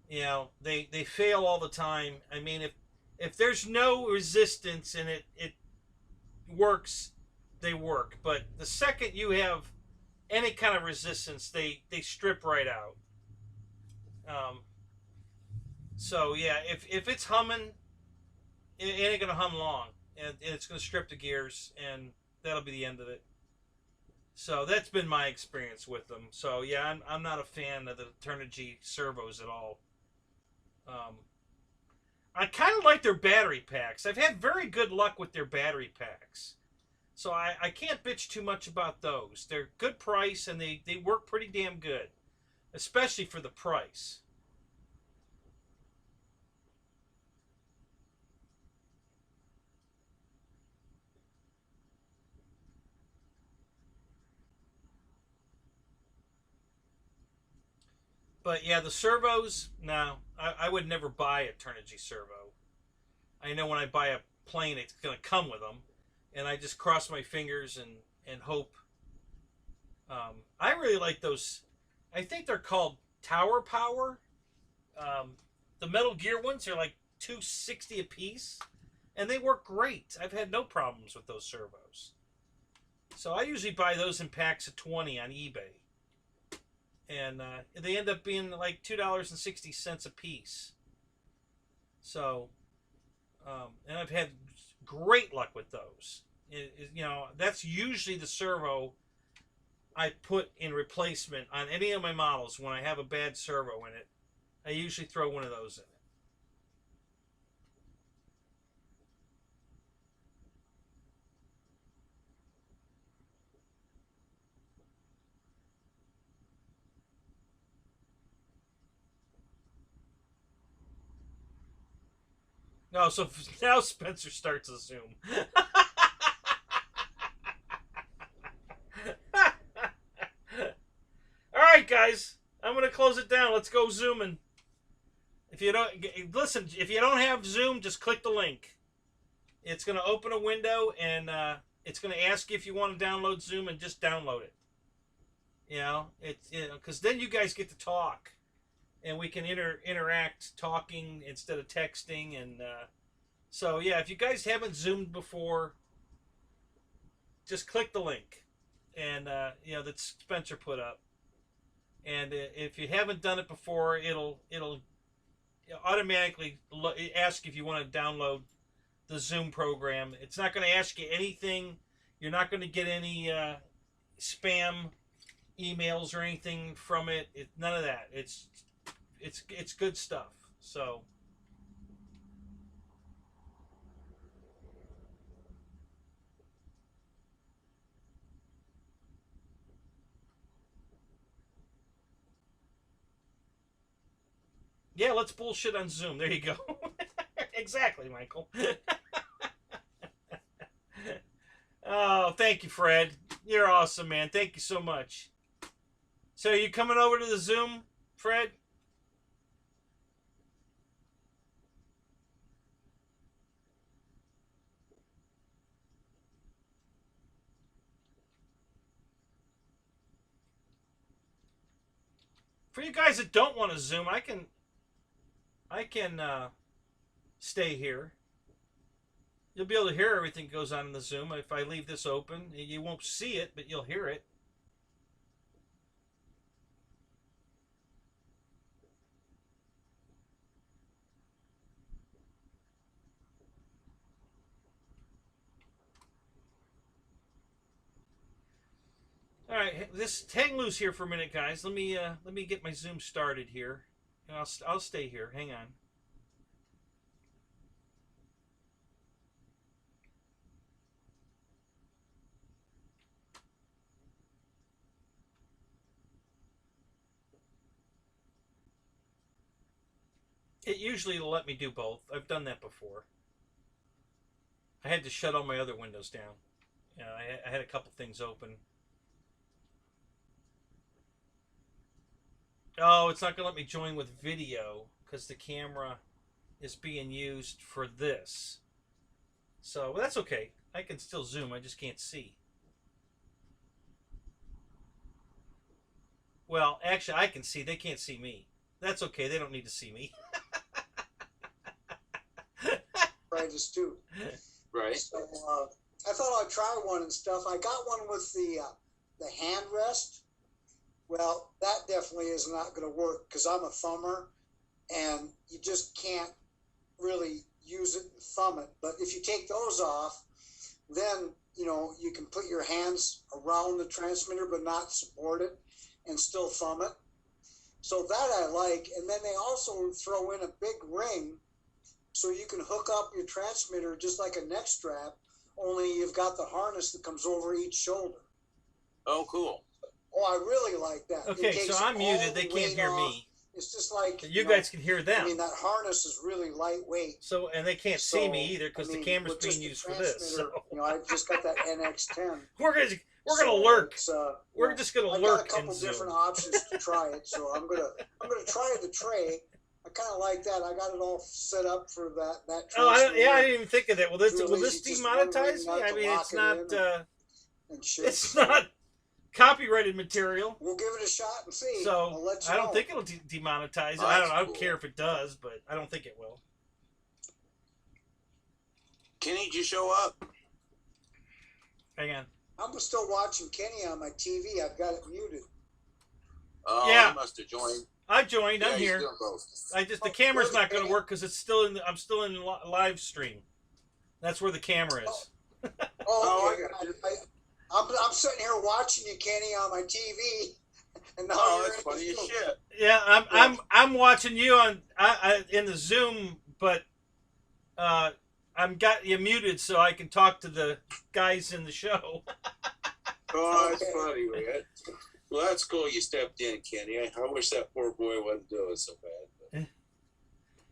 You know, they fail all the time. I mean, if there's no resistance and it works, they work. But the second you have any kind of resistance, they strip right out. Um, so yeah, if it's humming, it ain't gonna hum long, and it's gonna strip the gears, and that'll be the end of it. So that's been my experience with them. So yeah, I'm not a fan of the Turnigy servos at all. Um, I kind of like their battery packs. I've had very good luck with their battery packs. So I can't bitch too much about those. They're good price and they work pretty damn good, especially for the price. But yeah, the servos, no, I would never buy a Turnigy servo. I know when I buy a plane, it's going to come with them. And I just cross my fingers and hope. I really like those. I think they're called Tower Power. Um, the Metal Gear ones are like 260 a piece, and they work great. I've had no problems with those servos. So I usually buy those in packs of 20 on eBay, and they end up being like $2.60 a piece. So, and I've had great luck with those. You know, that's usually the servo I put in replacement on any of my models when I have a bad servo in it. I usually throw one of those in it. No, so now Spencer starts a Zoom. All right, guys, I'm gonna close it down. Let's go zooming. If you don't listen, if you don't have Zoom, just click the link. It's gonna open a window and it's gonna ask you if you want to download Zoom and just download it. You know, it's because then you guys get to talk and we can interact talking instead of texting and so yeah, if you guys haven't zoomed before, just click the link and that Spencer put up. And if you haven't done it before, it'll automatically ask if you want to download the Zoom program. It's not going to ask you anything. You're not going to get any spam emails or anything from it. None of that. It's good stuff. So yeah, let's bullshit on Zoom. There you go. Exactly, Michael. Oh, thank you, Fred. You're awesome, man. Thank you so much. So, are you coming over to the Zoom, Fred? For you guys that don't want to zoom, I can stay here. You'll be able to hear everything that goes on in the Zoom. If I leave this open, you won't see it, but you'll hear it. All right, this hang loose here for a minute, guys. Let me get my Zoom started here. And I'll stay here. Hang on. It usually will let me do both. I've done that before. I had to shut all my other windows down. You know, I had a couple things open. Oh, it's not going to let me join with video because the camera is being used for this. So, well, that's okay. I can still zoom. I just can't see. Well, actually, I can see. They can't see me. That's okay. They don't need to see me. Right, just too. Right. So, I thought I'd try one and stuff. I got one with the hand rest. Well, that definitely is not going to work because I'm a thumber, and you just can't really use it and thumb it. But if you take those off, then you can put your hands around the transmitter but not support it and still thumb it. So that I like. And then they also throw in a big ring so you can hook up your transmitter just like a neck strap, only you've got the harness that comes over each shoulder. Oh, cool. Oh, I really like that. Okay, so I'm muted. They can't hear me. It's just like you guys can hear them. I mean, that harness is really lightweight. So, and they can't see me either because the camera's being used for this. So. I just got that NX10. We're gonna lurk. We're just gonna lurk. I've got a couple different options to try it, so I'm gonna try the tray. I kind of like that. I got it all set up for that. Oh, I didn't even think of that. Will this demonetize me? I mean, it's not. It's not copyrighted material. We'll give it a shot and see. So I don't think it'll demonetize it. Oh, I don't care if it does, but I don't think it will. Kenny, did you show up? Hang on. I'm still watching Kenny on my TV. I've got it muted. Oh, yeah. You must have joined. I joined. Yeah, I'm here. The camera's not going to work because it's still in. I'm still in live stream. That's where the camera is. I'm sitting here watching you, Kenny, on my TV. And now that's funny as shit. Yeah, I'm watching you on in the Zoom, but I'm got you muted so I can talk to the guys in the show. Oh, that's funny, man. Well, that's cool. You stepped in, Kenny. I wish that poor boy wasn't doing so bad. But.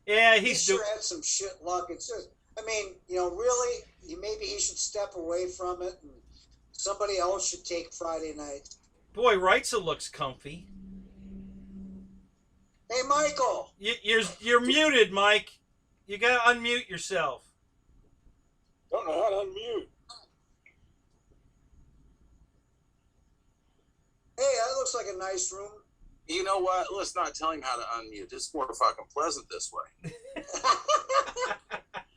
Yeah, he sure had some shit luck. It's just, I mean, really, maybe he should step away from it, and somebody else should take Friday night. Boy, Reitzel looks comfy. Hey, Michael. You're muted, Mike. You gotta unmute yourself. Don't know how to unmute. Hey, that looks like a nice room. You know what? Let's not tell him how to unmute. It's more fucking pleasant this way.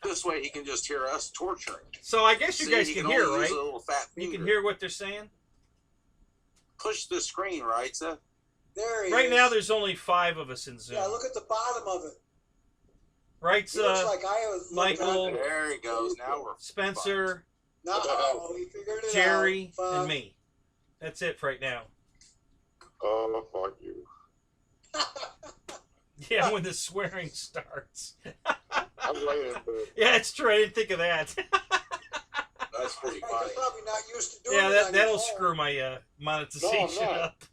This way he can just hear us torturing. So I guess you guys can hear, right? You can hear what they're saying? Push the screen, right, Seth? There he is. Right now there's only 5 of us in Zoom. Yeah, look at the bottom of it. Right, looks like I was Michael. There he goes. Now we're Spencer. No, he figured it Jerry out. and me. That's it for right now. Oh, fuck you. Yeah, when the swearing starts. I'm waiting for it. Yeah, it's true. I didn't think of that. That's pretty funny. You're probably not used to doing Yeah, it. that'll screw my monetization up.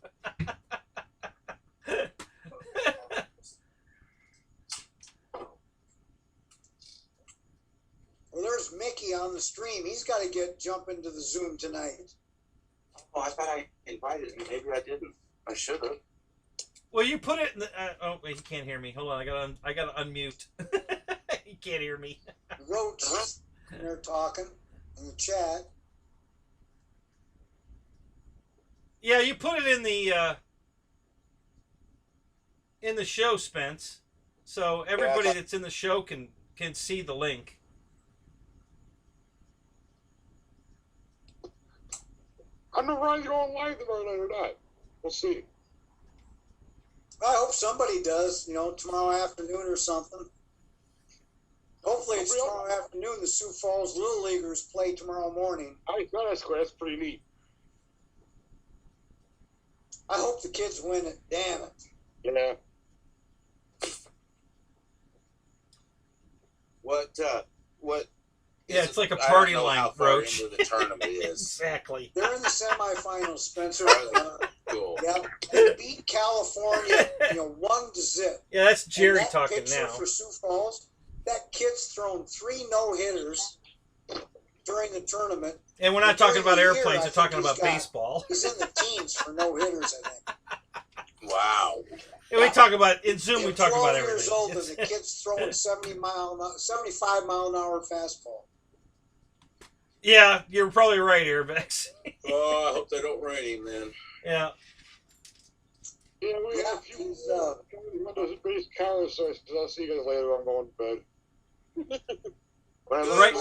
Well, there's Mickey on the stream. He's got to jump into the Zoom tonight. Oh, I thought I invited him. Maybe I didn't. I should have. Well, you put it in the. Oh, wait, he can't hear me. Hold on, I gotta unmute. He can't hear me. Roach, they're talking in the chat. Yeah, you put it in the. in the show, Spence. So everybody that's in the show can see the link. I'm not running going live tomorrow night or not. We'll see. I hope somebody does, tomorrow afternoon or something. Hopefully it's tomorrow afternoon. The Sioux Falls Little Leaguers play tomorrow morning. I thought that's pretty neat. I hope the kids win it. Damn it. Yeah. What? Yeah, it's like a party line, how far Roach. into the tournament is. Exactly. They're in the semifinals, Spencer. Cool. Yeah, they beat California, 1-0. Yeah, that's Jerry that talking pitcher now. For Sioux Falls, that kid's thrown 3 no-hitters during the tournament. And we're not talking about airplanes, we're talking about baseball. He's in the teens for no-hitters, I think. Wow. And we talk about, in Zoom, we talk about 12 years everything. old and the kid's throwing 75-mile-an-hour fastball. Yeah, you're probably right, Airbex. Oh, I hope they don't rain him then. Yeah. Yeah, we have a few those base cars, so I'll see you guys later. I'm going to bed.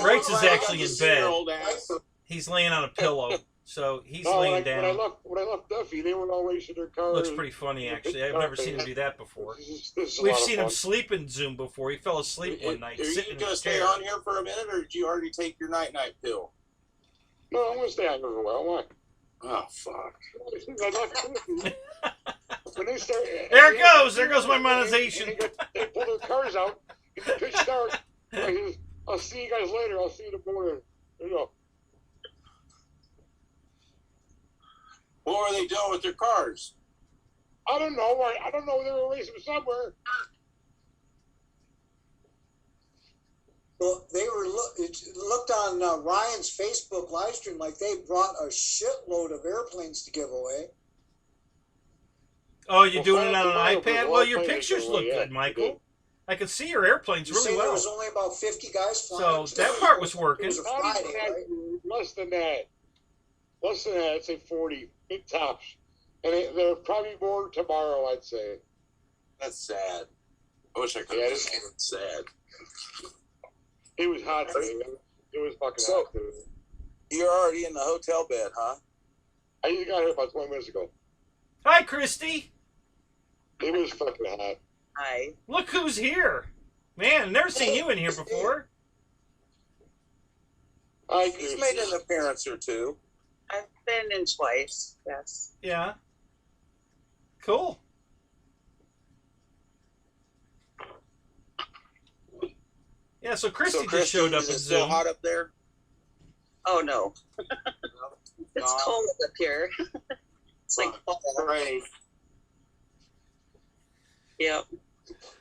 Wrights is actually in bed. Old ass. He's laying on a pillow, so he's No, laying when down. I left Duffy, they were all racing their cars. Looks pretty funny, actually. I've never seen him do that before. This is a We've lot of seen him fun. sleep in Zoom before. He fell asleep one night. Are you sitting in going to his stay chair. on here for a minute, or did you already take your night-night pill? No, I'm going to stay on here for a while. Why? Oh, fuck. When they start, There it goes. There goes my monetization. They pull their cars out. Pitch start. I'll see you guys later. I'll see you in the morning. There you go. What were they doing with their cars? I don't know. I don't know. They were racing somewhere. Well, they were it looked on Ryan's Facebook live stream like they brought a shitload of airplanes to give away. Oh, you're Well, doing it on an tomorrow, iPad? but Well, your airplanes pictures are- look yeah, good, Michael. I could see your airplanes You really say there well. was only about 50 guys So flying. that part was It working. was a Not Friday, even that, right? less than that. Less than that, I'd say 40. Big tops. And there'll probably more tomorrow, I'd say. That's sad. I wish I could Yeah, have just been sad. It was hot today. It was fucking So- hot today. You're already in the hotel bed, huh? I just got here about 20 minutes ago. Hi, Christy. It was fucking hot. Hi. Look who's here. Man, never seen you in here before. He's made an appearance or two. I've been in twice, yes. Yeah. Cool. Yeah, so Christy just showed up is in it still Zoom. hot up there? Oh, no. It's No. cold up here. It's like fall. Right. Yep.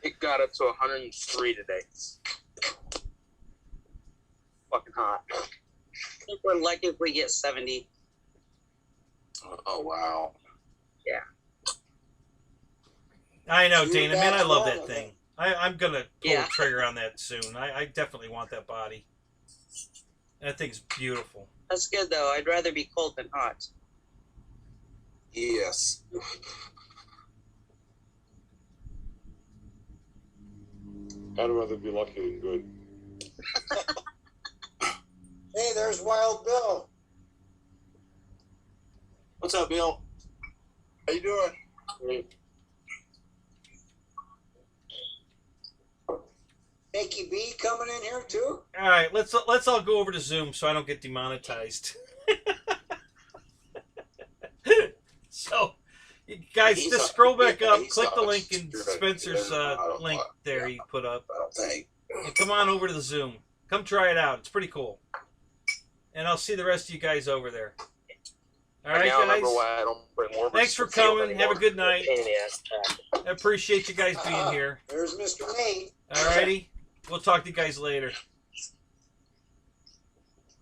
It got up to 103 today. Fucking hot. I think we're lucky if we get 70. Oh, wow. I know, You're Dana. Man, I back love normal that thing. then. I'm going to pull Yeah. the trigger on that soon. I definitely want that body. That thing's beautiful. That's good, though. I'd rather be cold than hot. Yes. I'd rather be lucky than good. Hey, there's Wild Bill. What's up, Bill? How you doing? Great. Nikki B coming in here too. All right, let's all go over to Zoom so I don't get demonetized. So, you guys, He's just a- scroll back yeah, up, he's click the a- link in Spencer's link there he put up. I don't think. And come on over to the Zoom. Come try it out. It's pretty cool. And I'll see the rest of you guys over there. All right, now I guys. remember why I don't bring more. Thanks for coming. Have a good night. Pain in the ass. I appreciate you guys being here. There's Mr. Nate. All righty. We'll talk to you guys later.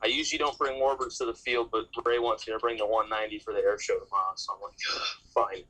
I usually don't bring Warbirds to the field, but Ray wants me to bring the 190 for the air show tomorrow, so I'm like, fine.